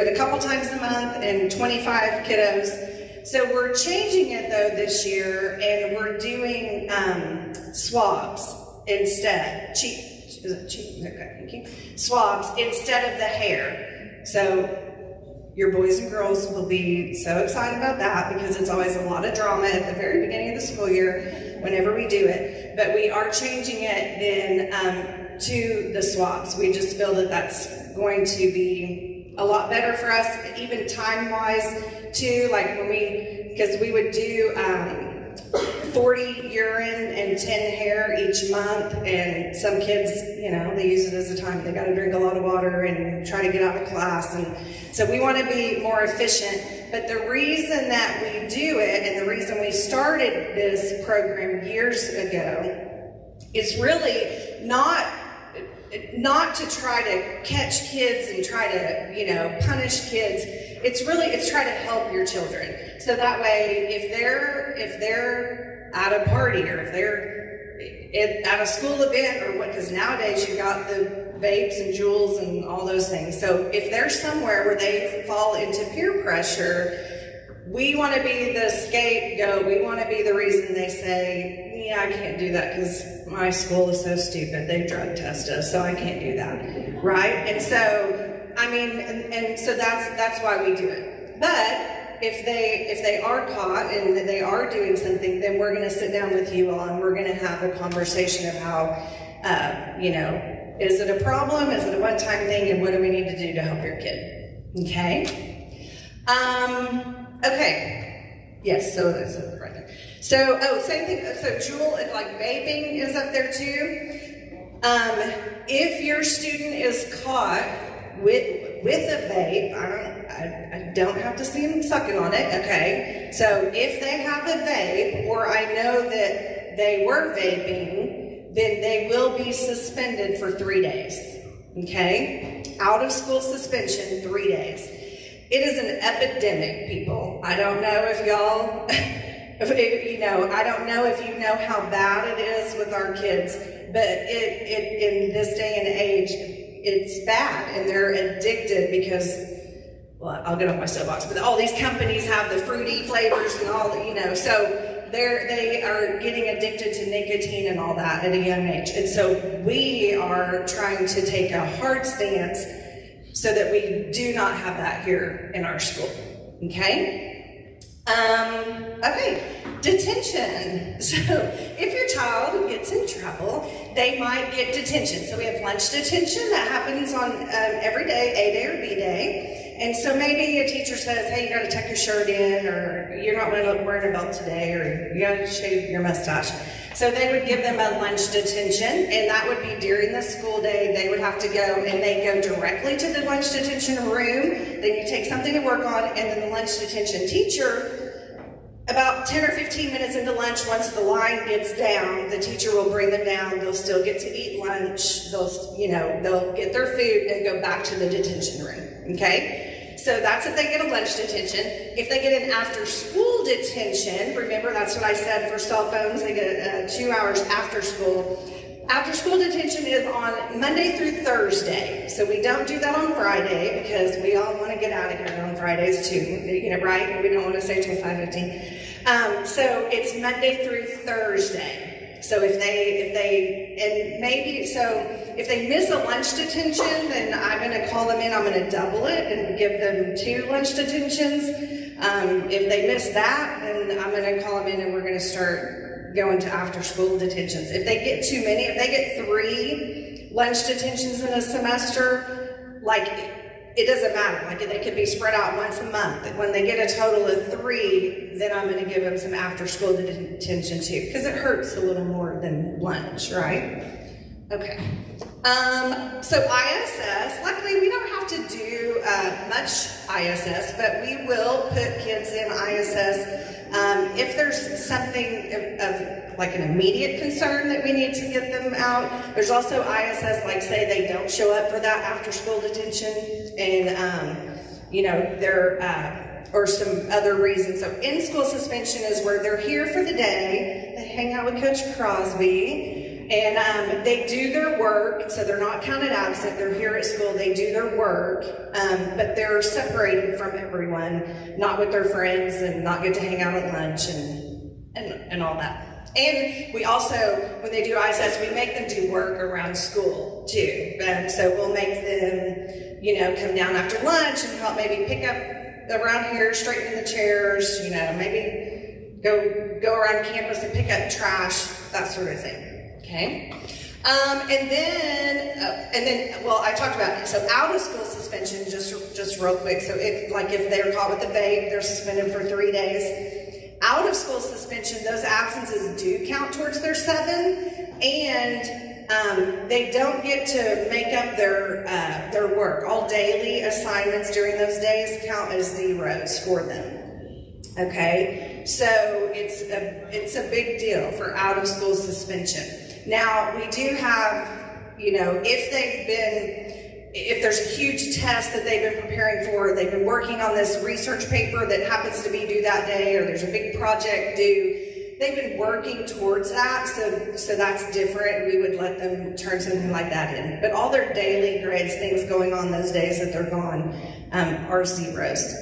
Speaker 3: it a couple times a month and 25 kiddos. So we're changing it though this year, and we're doing swabs instead. Okay, thank you. Swabs instead of the hair. So your boys and girls will be so excited about that, because it's always a lot of drama at the very beginning of the school year whenever we do it. But we are changing it then to the swabs. We just feel that that's going to be a lot better for us, even time-wise too. Like because we would do 40 urine and 10 hair each month, and some kids, they use it as a time. They got to drink a lot of water and try to get out of class, and so we want to be more efficient. But the reason that we do it, and the reason we started this program years ago, is really not to try to catch kids and try to, punish kids. It's try to help your children. So that way, if they're at a party, or if they're at a school event, or what, because nowadays you've got the vapes and Juuls and all those things. So if they're somewhere where they fall into peer pressure, we want to be the scapegoat. We want to be the reason they say, yeah, I can't do that because my school is so stupid. They drug test us, so I can't do that, right? And so, and so that's why we do it. But if they are caught and they are doing something, then we're going to sit down with you all and we're going to have a conversation of how, is it a problem? Is it a one-time thing? And what do we need to do to help your kid? Okay. Okay. Yes. So that's right there. So same thing. So Juul, like vaping is up there too. If your student is caught with a vape, I don't have to see them sucking on it, okay? So if they have a vape, or I know that they were vaping, then they will be suspended for 3 days, okay? Out of school suspension, 3 days. It is an epidemic, people. I don't know if y'all, I don't know if you know how bad it is with our kids, but in this day and age, it's bad, and they're addicted because, well, I'll get off my soapbox, but all these companies have the fruity flavors and all, so they are getting addicted to nicotine and all that at a young age. And so we are trying to take a hard stance so that we do not have that here in our school, okay? Okay, detention. So if your child gets in trouble, they might get detention. So we have lunch detention that happens on every day, A day or B day. And so maybe a teacher says, hey, you got to tuck your shirt in, or you're not wearing a belt today, or you got to shave your mustache. So they would give them a lunch detention, and that would be during the school day. They would have to go, and they go directly to the lunch detention room. Then you take something to work on, and then the lunch detention teacher, about 10 or 15 minutes into lunch, once the line gets down, the teacher will bring them down. They'll still get to eat lunch. They'll get their food and go back to the detention room, okay? So that's if they get a lunch detention. If they get an after-school detention, remember that's what I said for cell phones, they get 2 hours after school. After-school detention is on Monday through Thursday. So we don't do that on Friday because we all want to get out of here on Fridays too, right? We don't want to stay till 5:15. So it's Monday through Thursday. So if they miss a lunch detention, then I'm going to call them in. I'm going to double it and give them 2 lunch detentions. If they miss that, then I'm going to call them in and we're going to start going to after-school detentions. If they get too many, if they get 3 lunch detentions in a semester, like, it doesn't matter. Like, they could be spread out once a month. When they get a total of 3, then I'm going to give them some after-school detention too, because it hurts a little more than lunch, right? Okay. So ISS, luckily we don't have to do much ISS, but we will put kids in ISS if there's something of like an immediate concern that we need to get them out. There's also ISS, like say they don't show up for that after school detention, and or some other reasons. So in-school suspension is where they're here for the day, they hang out with Coach Crosby, And they do their work, so they're not counted absent. They're here at school, they do their work, but they're separated from everyone, not with their friends, and not get to hang out at lunch and all that. And we also, when they do ISS, we make them do work around school too. And so we'll make them, you know, come down after lunch and help maybe pick up around here, straighten the chairs, you know, maybe go around campus and pick up trash, that sort of thing. Okay, and then, well, I talked about it. So out of school suspension, just real quick. So if they're caught with a vape, they're suspended for 3 days. Out of school suspension, those absences do count towards their 7, and they don't get to make up their work. All daily assignments during those days count as zeros for them. Okay, so it's a big deal for out of school suspension. Now, we do have, you know, if there's a huge test that they've been preparing for, they've been working on this research paper that happens to be due that day, or there's a big project due, they've been working towards that, so that's different. We would let them turn something like that in. But all their daily grades, things going on those days that they're gone, are zeros.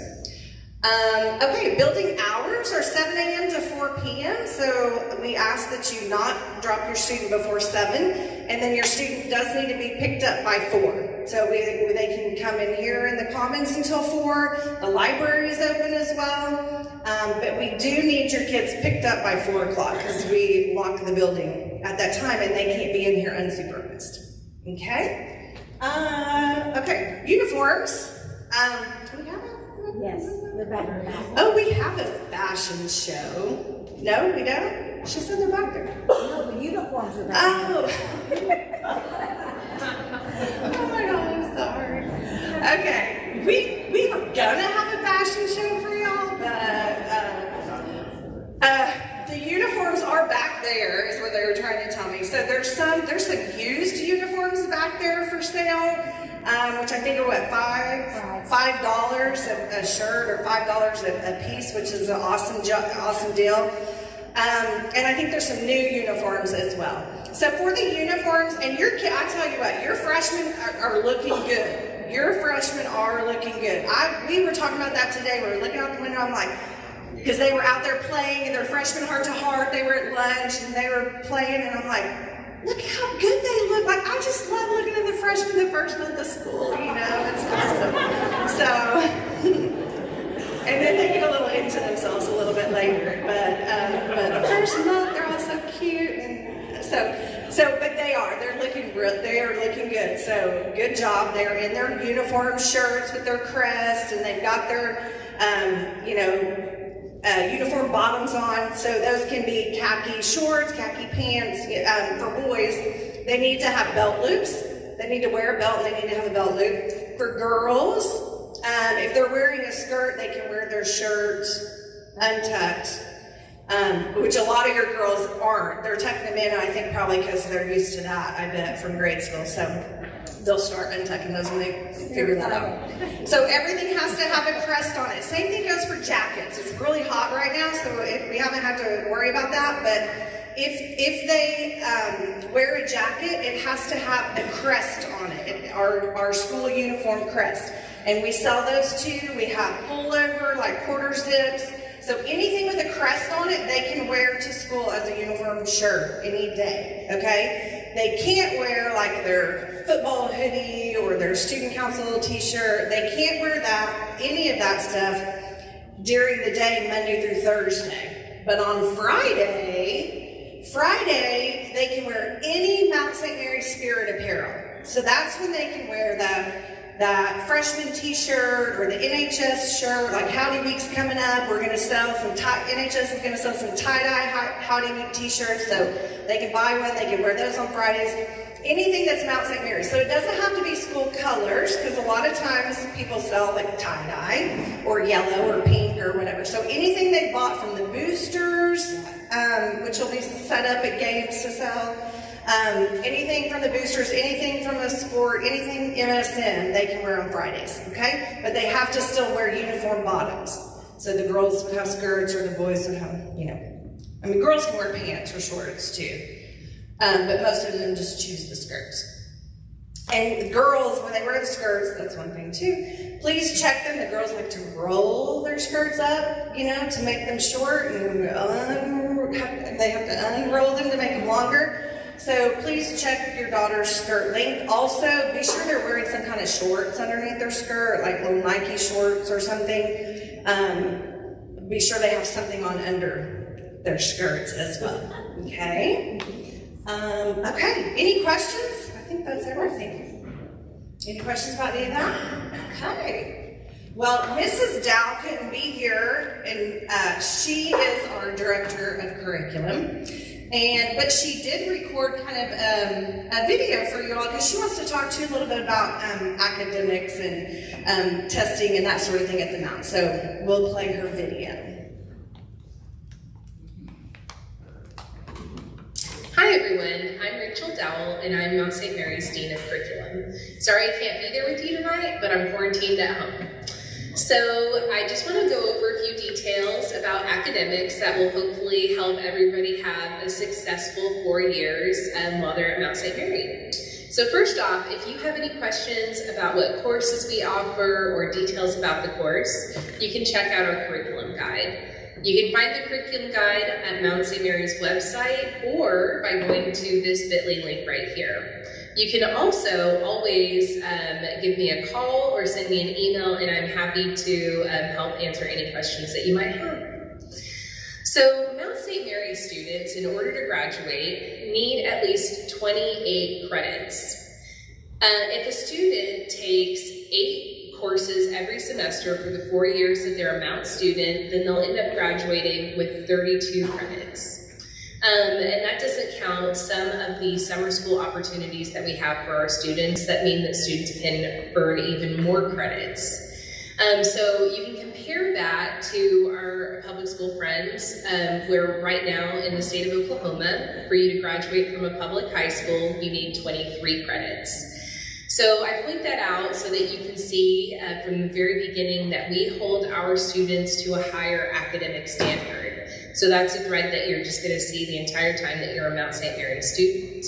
Speaker 3: Okay, building hours are 7 a.m. to 4 p.m. So we ask that you not drop your student before 7, and then your student does need to be picked up by 4. So they can come in here in the commons until 4. The library is open as well. But we do need your kids picked up by 4 o'clock because we lock the building at that time and they can't be in here unsupervised. Okay? Okay, uniforms. Do we have it?
Speaker 2: Yes, the back.
Speaker 3: Oh, we have a fashion show. No, we don't? She said they're back there.
Speaker 2: No, the uniforms are back.
Speaker 3: Oh. Oh my God, I'm sorry. Okay, we were gonna have a fashion show for y'all, but the uniforms are back there, is what they were trying to tell me. So there's some used uniforms back there for sale. Which I think are what, $5 a shirt, or $5 a piece, which is an awesome deal. And I think there's some new uniforms as well. So for the uniforms, and your kid, I tell you what, your freshmen are looking good. Your freshmen are looking good. We were talking about that today. We were looking out the window. I'm like, because they were out there playing, and they're freshmen heart to heart. They were at lunch and they were playing, and I'm like, look how good they look. Like, I just love looking at the freshmen the first month of school, you know, it's awesome. So, and then they get a little into themselves a little bit later, but the first month, they're all so cute, and but they're looking good. So, good job. They're in their uniform shirts with their crest, and they've got their, uniform bottoms on, so those can be khaki shorts, khaki pants. For boys, they need to have belt loops. They need to wear a belt, and they need to have a belt loop. For girls, if they're wearing a skirt, they can wear their shirt untucked, which a lot of your girls aren't. They're tucking them in, I think probably because they're used to that, I bet, from grade school. So they'll start untucking those when they figure that out. So everything has to have a crest on it. Same thing goes for jackets. It's really hot right now, so we haven't had to worry about that. But if they wear a jacket, it has to have a crest on it, our school uniform crest. And we sell those too. We have pullover, like quarter zips. So anything with a crest on it, they can wear to school as a uniform shirt any day, okay? They can't wear like their football hoodie or their student council t-shirt. They can't wear that, any of that stuff during the day, Monday through Thursday. But on Friday, they can wear any Mount St. Mary Spirit apparel. So that's when they can wear that freshman t-shirt or the NHS shirt, like Howdy Week's coming up. We're going to sell some, NHS is going to sell some tie-dye Howdy Week t-shirts, so they can buy one, they can wear those on Fridays. Anything that's Mount St. Mary. So it doesn't have to be school colors, because a lot of times people sell like tie-dye or yellow or pink or whatever. So anything they bought from the boosters, which will be set up at games to sell, anything from the boosters, anything from the sport, anything MSN, they can wear on Fridays, okay? But they have to still wear uniform bottoms. So the girls would have skirts, or the boys would have, girls can wear pants or shorts too. but most of them just choose the skirts. And the girls, when they wear the skirts, that's one thing too. Please check them. The girls like to roll their skirts up, you know, to make them short, and they have to unroll them to make them longer. So please check your daughter's skirt length. Also, be sure they're wearing some kind of shorts underneath their skirt, like little Nike shorts or something. Be sure they have something on under their skirts as well. Okay? Okay, any questions? I think that's everything. Any questions about any of that? Okay. Well, Mrs. Dow couldn't be here, and she is our director of curriculum. But she did record kind of a video for you all because she wants to talk to you a little bit about academics and testing and that sort of thing at the Mount. So we'll play her video.
Speaker 7: Hi everyone, I'm Rachel Dowell and I'm Mount St. Mary's Dean of Curriculum. Sorry I can't be there with you tonight, but I'm quarantined at home. So I just want to go over a few details about academics that will hopefully help everybody have a successful 4 years while they're at Mount St. Mary. So first off, if you have any questions about what courses we offer or details about the course, you can check out our curriculum guide. You can find the curriculum guide at Mount St. Mary's website or by going to this bit.ly link right here. You can also always give me a call or send me an email, and I'm happy to help answer any questions that you might have. So Mount St. Mary students, in order to graduate, need at least 28 credits. If a student takes 8 courses every semester for the 4 years that they're a Mount student, then they'll end up graduating with 32 credits. And that doesn't count some of the summer school opportunities that we have for our students that mean that students can earn even more credits. So you can compare that to our public school friends, where right now in the state of Oklahoma, for you to graduate from a public high school, you need 23 credits. So I point that out so that you can see from the very beginning that we hold our students to a higher academic standard. So that's a thread that you're just going to see the entire time that you're a Mount St. Mary student.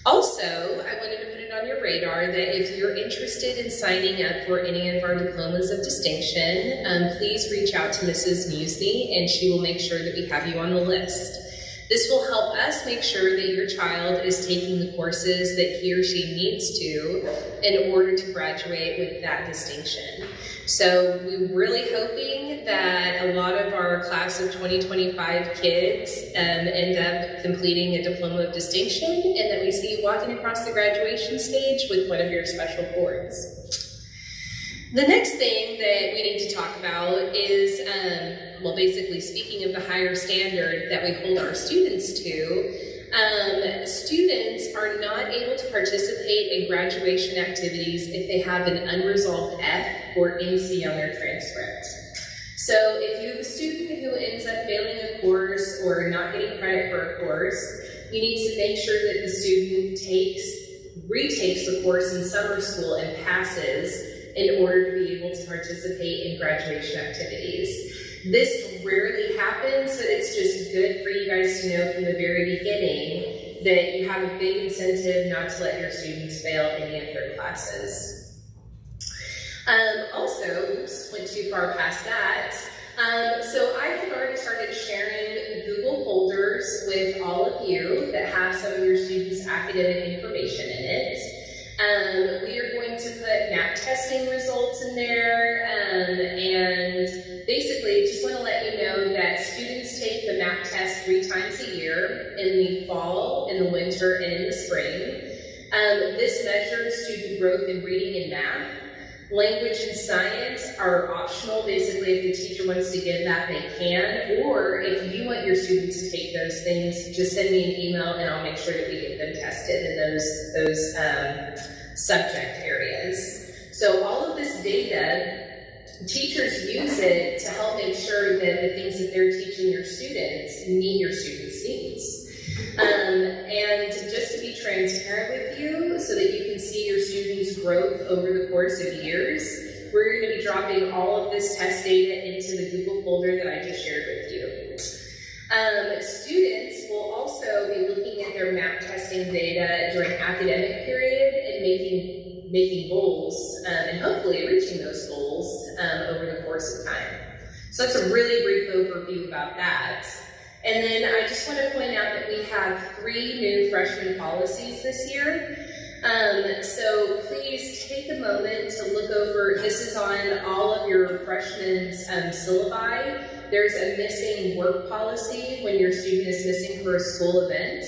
Speaker 7: Also, I wanted to put it on your radar that if you're interested in signing up for any of our Diplomas of Distinction, please reach out to Mrs. Musney and she will make sure that we have you on the list. This will help us make sure that your child is taking the courses that he or she needs to in order to graduate with that distinction. So we're really hoping that a lot of our class of 2025 kids end up completing a Diploma of Distinction and that we see you walking across the graduation stage with one of your special boards. The next thing that we need to talk about is, well, basically speaking of the higher standard that we hold our students to, students are not able to participate in graduation activities if they have an unresolved F or NC on their transcript. So if you have a student who ends up failing a course or not getting credit for a course, you need to make sure that the student retakes the course in summer school and passes in order to be able to participate in graduation activities. This rarely happens, so it's just good for you guys to know from the very beginning that you have a big incentive not to let your students fail any of their classes. Also, oops, went too far past that. So I have already started sharing Google folders with all of you that have some of your students' academic information in it. We are going to put MAP testing results in there, and basically just want to let you know that students take the MAP test 3 times a year, in the fall, in the winter, and in the spring. This measures student growth in reading and math. Language and science are optional. Basically, if the teacher wants to give that, they can, or if you want your students to take those things, just send me an email and I'll make sure that we get them tested in those subject areas. So all of this data, teachers use it to help make sure that the things that they're teaching your students meet your students' needs. And just to be transparent with you so that you can see your students' growth over the course of years, we're going to be dropping all of this test data into the Google folder that I just shared with you. Students will also be looking at their MAP testing data during academic period and making goals and hopefully reaching those goals over the course of time. So that's a really brief overview about that. And then I just want to point out that we have 3 new freshman policies this year. So please take a moment to look over, this is on all of your freshmen's syllabi. There's a missing work policy when your student is missing for a school event.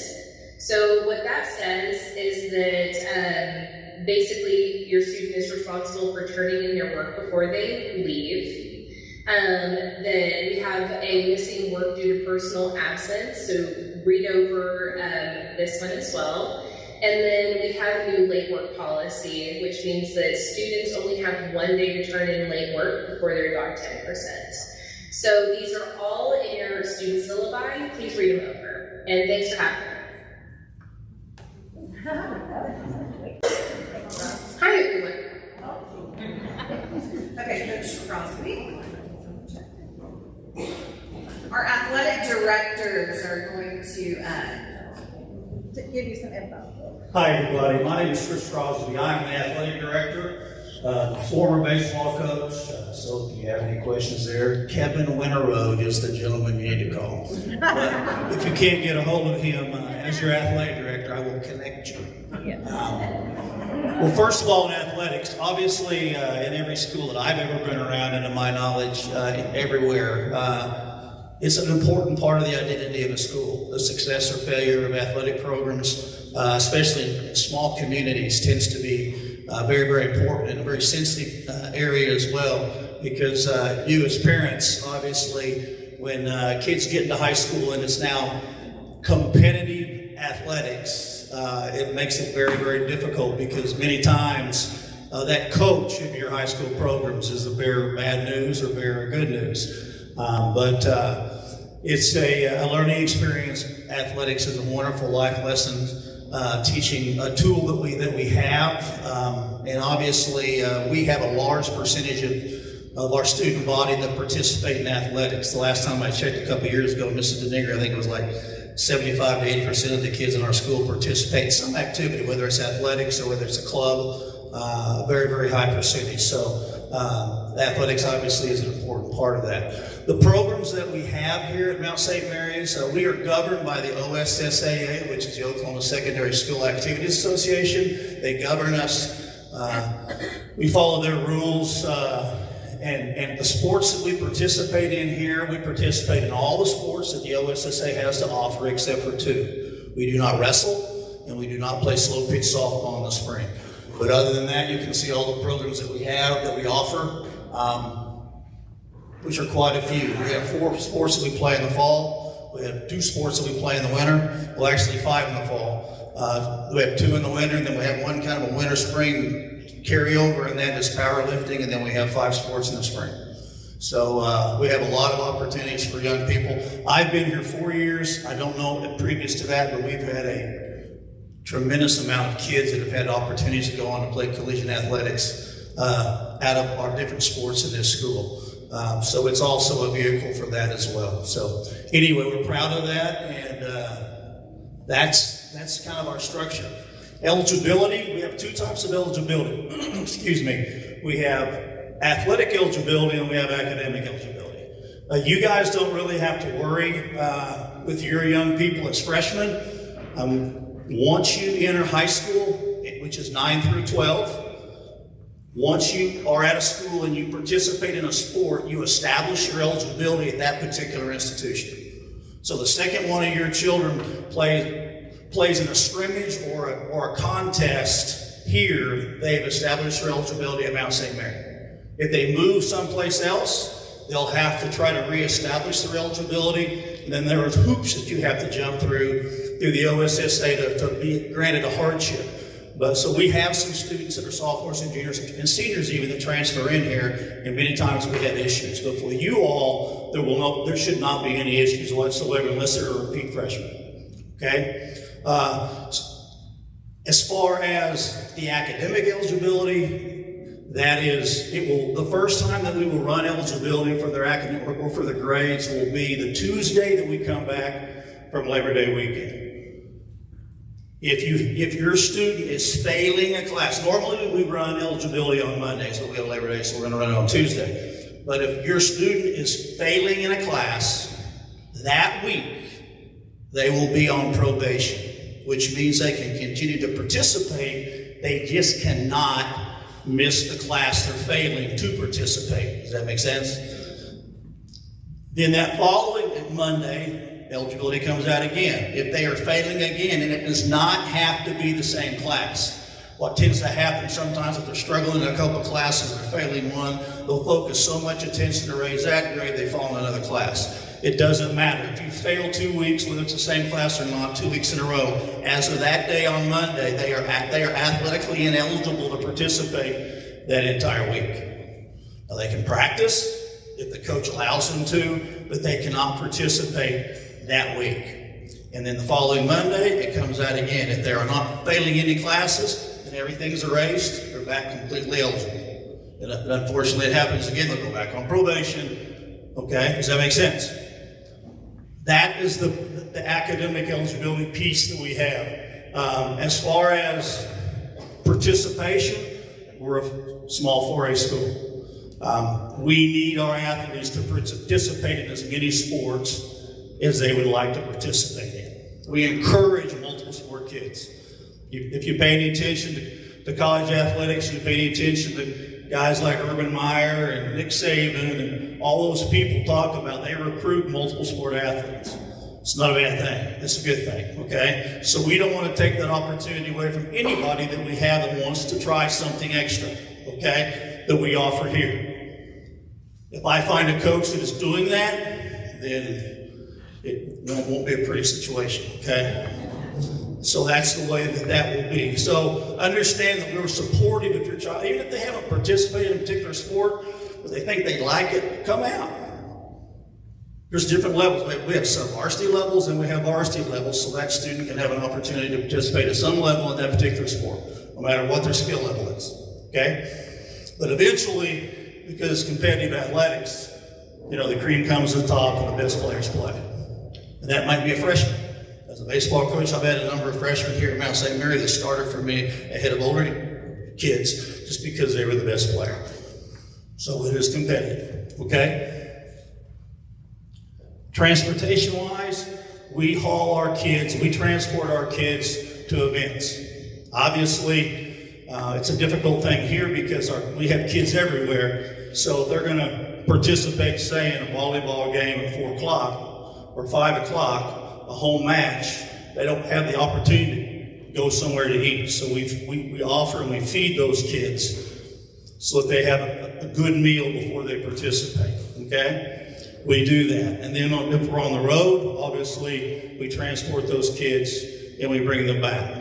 Speaker 7: So what that says is that basically your student is responsible for turning in their work before they leave. That we have a missing work due to personal absence, so read over this one as well. And then we have a new late work policy, which means that students only have 1 day to turn in late work before they're docked 10%. So these are all in your student syllabi. Please read them over. And thanks for having me. Hi, everyone.
Speaker 3: Okay, Coach Crosby. Our athletic directors are going to give you some info.
Speaker 8: Hi, everybody. My name is Chris Crosby. I'm the athletic director, former baseball coach. So if you have any questions there, Kevin Winterroad is the gentleman you need to call. But if you can't get a hold of him as your athletic director, I will connect you. Well, first of all, in athletics, obviously in every school that I've ever been around, and to my knowledge, everywhere, it's an important part of the identity of a school. The success or failure of athletic programs, especially in small communities, tends to be very, very important and a very sensitive area as well, because you as parents, obviously, when kids get into high school and it's now competitive athletics, it makes it very, very difficult, because many times that coach of your high school programs is the bearer of bad news or bearer of good news. But it's a learning experience. Athletics is a wonderful life lesson, teaching a tool that we have, and obviously we have a large percentage of our student body that participate in athletics. The last time I checked a couple years ago, Mrs. DeNigger, I think it was like 75 to 80% of the kids in our school participate in some activity, whether it's athletics or whether it's a club, very, very high percentage. So athletics obviously is an important part of that. The programs that we have here at Mount St. Mary's, we are governed by the OSSAA, which is the Oklahoma Secondary School Activities Association. They govern us. We follow their rules. And the sports that we participate in here, we participate in all the sports that the OSSA has to offer except for 2. We do not wrestle, and we do not play slow pitch softball in the spring. But other than that, you can see all the programs that we have, that we offer, which are quite a few. We have 4 sports that we play in the fall. We have 2 sports that we play in the winter. Well, actually 5 in the fall. We have 2 in the winter, and then we have 1 kind of a winter-spring carryover, and that is powerlifting, and then we have 5 sports in the spring. So we have a lot of opportunities for young people. I've been here 4 years. I don't know previous to that, but we've had a tremendous amount of kids that have had opportunities to go on to play collegiate athletics out of our different sports in this school. So it's also a vehicle for that as well. So anyway, we're proud of that, and that's kind of our structure. Eligibility, we have 2 types of eligibility. Excuse me. We have athletic eligibility and we have academic eligibility. You guys don't really have to worry with your young people as freshmen. Once you enter high school, which is 9 through 12, once you are at a school and you participate in a sport, you establish your eligibility at that particular institution. So the second one of your children plays in a scrimmage or a contest here, they've established their eligibility at Mount St. Mary. If they move someplace else, they'll have to try to reestablish their eligibility, and then there are hoops that you have to jump through the OSSA to be granted a hardship. But so we have some students that are sophomores and juniors and seniors even that transfer in here, and many times we have issues. But for you all, there should not be any issues whatsoever unless they're a repeat freshman. Okay? As far as the academic eligibility, That is, the first time that we will run eligibility for their academic or for the grades will be the Tuesday that we come back from Labor Day weekend. If your student is failing a class, normally we run eligibility on Mondays, but we have Labor Day, so we're going to run it on Tuesday. But if your student is failing in a class, that week they will be on probation, which means they can continue to participate. They just cannot miss the class they're failing to participate. Does that make sense? Then that following Monday, eligibility comes out again. If they are failing again, and it does not have to be the same class. What tends to happen sometimes if they're struggling in a couple of classes and they're failing one, they'll focus so much attention to raise that grade, they fall in another class. It doesn't matter. If you fail 2 weeks, whether it's the same class or not, 2 weeks in a row, as of that day on Monday, they are athletically ineligible to participate that entire week. Now they can practice if the coach allows them to, but they cannot participate that week. And then the following Monday, it comes out again. If they are not failing any classes, then everything's erased, they're back completely eligible. And unfortunately, it happens again, they'll go back on probation. Okay, does that make sense? That is the academic eligibility piece that we have. As far as participation, we're a small 4A school. We need our athletes to participate in as many sports as they would like to participate in. We encourage multiple sport kids. If you pay any attention to college athletics, you pay any attention to guys like Urban Meyer and Nick Saban and all those people talk about, they recruit multiple sport athletes. It's not a bad thing. It's a good thing, okay? So we don't want to take that opportunity away from anybody that we have that wants to try something extra, okay, that we offer here. If I find a coach that is doing that, then it won't be a pretty situation, okay? So that's the way that will be. So understand that we're supportive of your child. Even if they haven't participated in a particular sport, but they think they like it, come out. There's different levels. We have sub-varsity levels and we have varsity levels, so that student can have an opportunity to participate at some level in that particular sport, no matter what their skill level is, okay? But eventually, because it's competitive athletics, the cream comes to the top and the best players play. And that might be a freshman. As a baseball coach, I've had a number of freshmen here at Mount St. Mary that started for me ahead of older kids just because they were the best player. So it is competitive, okay? Transportation-wise, we transport our kids to events. Obviously, it's a difficult thing here because we have kids everywhere, so if they're going to participate, say, in a volleyball game at 4 o'clock or 5 o'clock, a home match, they don't have the opportunity to go somewhere to eat. So we offer and we feed those kids so that they have a good meal before they participate, okay? We do that. And then if we're on the road, obviously, we transport those kids and we bring them back.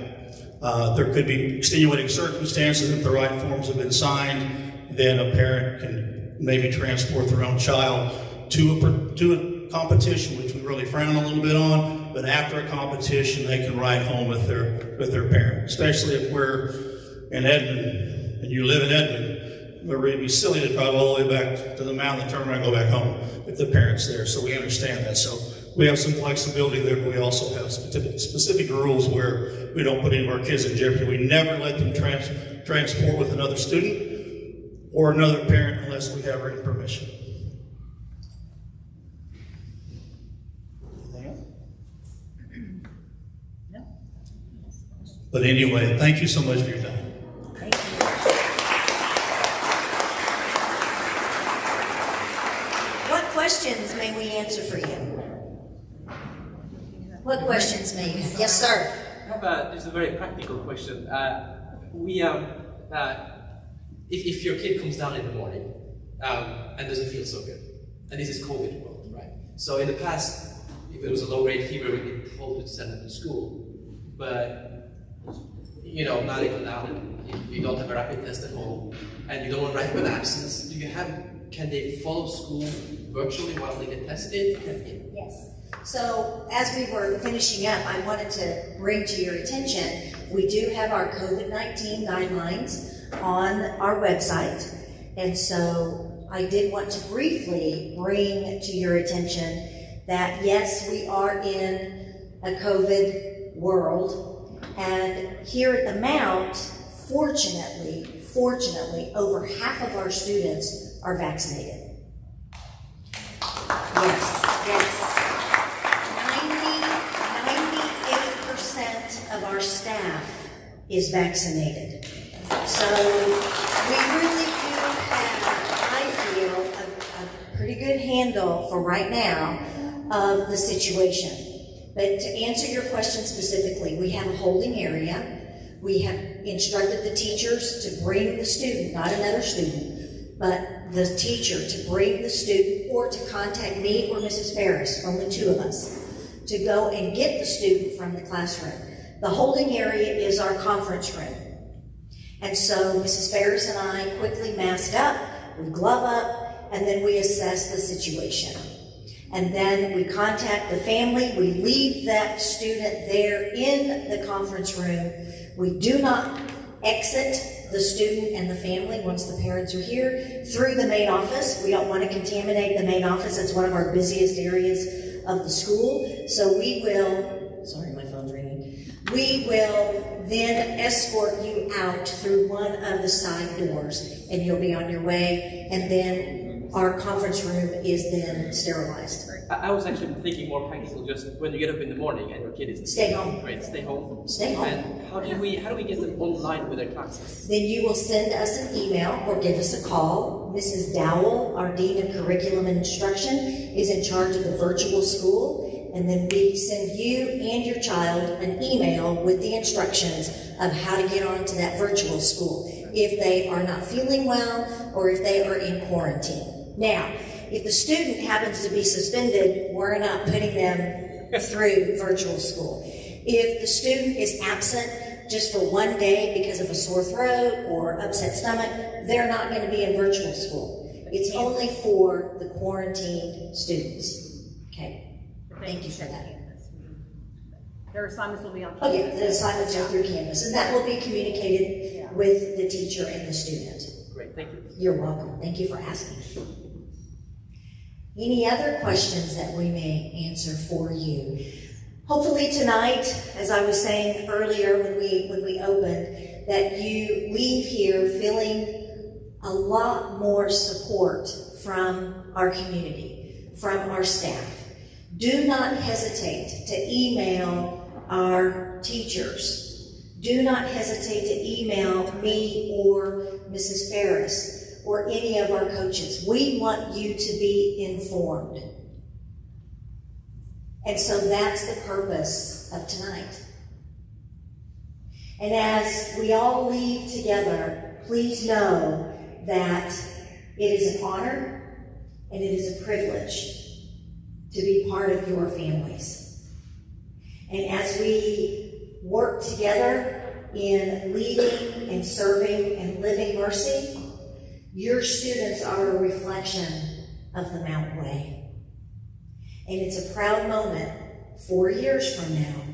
Speaker 8: There could be extenuating circumstances. If the right forms have been signed, then a parent can maybe transport their own child to a competition, which we really frown a little bit on, but after a competition, they can ride home with their parent. Especially if we're in Edmond and you live in Edmond, it would be silly to drive all the way back to the mountain and turn around and go back home if the parent's there. So we understand that. So we have some flexibility there, but we also have specific rules where we don't put any of our kids in jeopardy. We never let them transport with another student or another parent unless we have written permission. But anyway, thank you so much for your time.
Speaker 2: Thank you. What questions may we answer for you? What questions may you have? Yes, sir.
Speaker 9: It's a very practical question. If your kid comes down in the morning and doesn't feel so good, and this is COVID world, right? So in the past, if it was a low-grade fever, we'd be told to send them to school. But now they come down and you don't have a rapid test at home, and you don't want to write an absence. Can they follow school virtually while they get tested?
Speaker 2: Yes. So as we were finishing up, I wanted to bring to your attention, we do have our COVID-19 guidelines. on our website. And so I did want to briefly bring to your attention that yes, we are in a COVID world, and here at the Mount, fortunately, over half of our students are vaccinated. Yes. 98% of our staff is vaccinated. So we really do have, I feel, a pretty good handle for right now of the situation. But to answer your question specifically, we have a holding area. We have instructed the teachers to bring the student, not another student, but the teacher to bring the student or to contact me or Mrs. Ferris, only two of us, to go and get the student from the classroom. The holding area is our conference room. And so Mrs. Ferris and I quickly mask up, we glove up, and then we assess the situation. And then we contact the family, we leave that student there in the conference room. We do not exit the student and the family once the parents are here through the main office. We don't want to contaminate the main office. It's one of our busiest areas of the school. So we will, sorry, my phone's ringing. We will then escort you out through one of the side doors and you'll be on your way. And then our conference room is then sterilized.
Speaker 9: I was actually thinking more practical, just when you get up in the morning and your kid is
Speaker 2: stay home.
Speaker 9: Right, stay home.
Speaker 2: Stay home.
Speaker 9: And how do we get them online with their classes?
Speaker 2: Then you will send us an email or give us a call. Mrs. Dowell, our Dean of Curriculum and Instruction, is in charge of the virtual school. And then we send you and your child an email with the instructions of how to get onto that virtual school if they are not feeling well or if they are in quarantine. Now, if the student happens to be suspended, we're not putting them through virtual school. If the student is absent just for one day because of a sore throat or upset stomach, they're not going to be in virtual school. It's only for the quarantined students. Okay, thank you for that.
Speaker 4: Their assignments will be on
Speaker 2: Oh
Speaker 4: campus.
Speaker 2: yeah, the assignments are through Canvas, and that will be communicated with the teacher and the student.
Speaker 9: Great, thank you.
Speaker 2: You're welcome. Thank you for asking. Any other questions that we may answer for you? Hopefully tonight, as I was saying earlier when we opened, that you leave here feeling a lot more support from our community, from our staff. Do not hesitate to email our teachers. Do not hesitate to email me or Mrs. Ferris or any of our coaches. We want you to be informed. And so that's the purpose of tonight. And as we all leave together, please know that it is an honor and it is a privilege to be part of your families. And as we work together in leading and serving and living mercy, your students are a reflection of the Mount Way. And it's a proud moment 4 years from now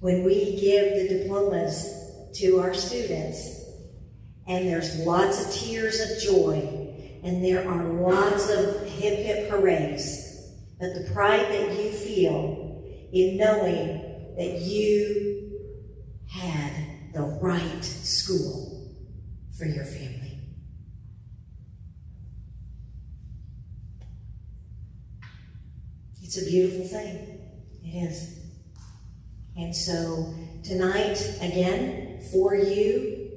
Speaker 2: when we give the diplomas to our students and there's lots of tears of joy and there are lots of hip hip hoorays. But the pride that you feel in knowing that you had the right school for your family. It's a beautiful thing. It is. And so tonight, again, for you,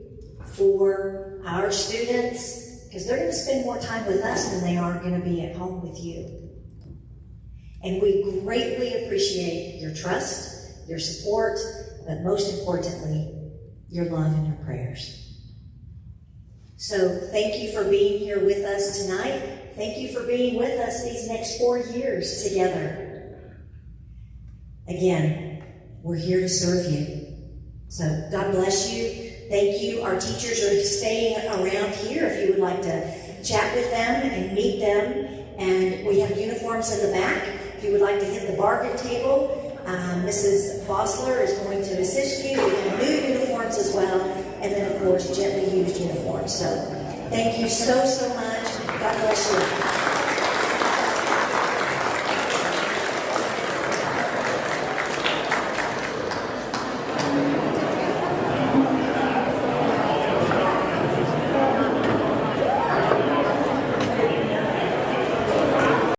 Speaker 2: for our students, because they're going to spend more time with us than they are going to be at home with you. And we greatly appreciate your trust, your support, but most importantly, your love and your prayers. So thank you for being here with us tonight. Thank you for being with us these next 4 years together. Again, we're here to serve you. So God bless you. Thank you. Our teachers are staying around here if you would like to chat with them and meet them. And we have uniforms in the back. If you would like to hit the bargain table, Mrs. Bosler is going to assist you. We have new uniforms as well. and then of course gently used uniforms. So thank you so much. God bless you.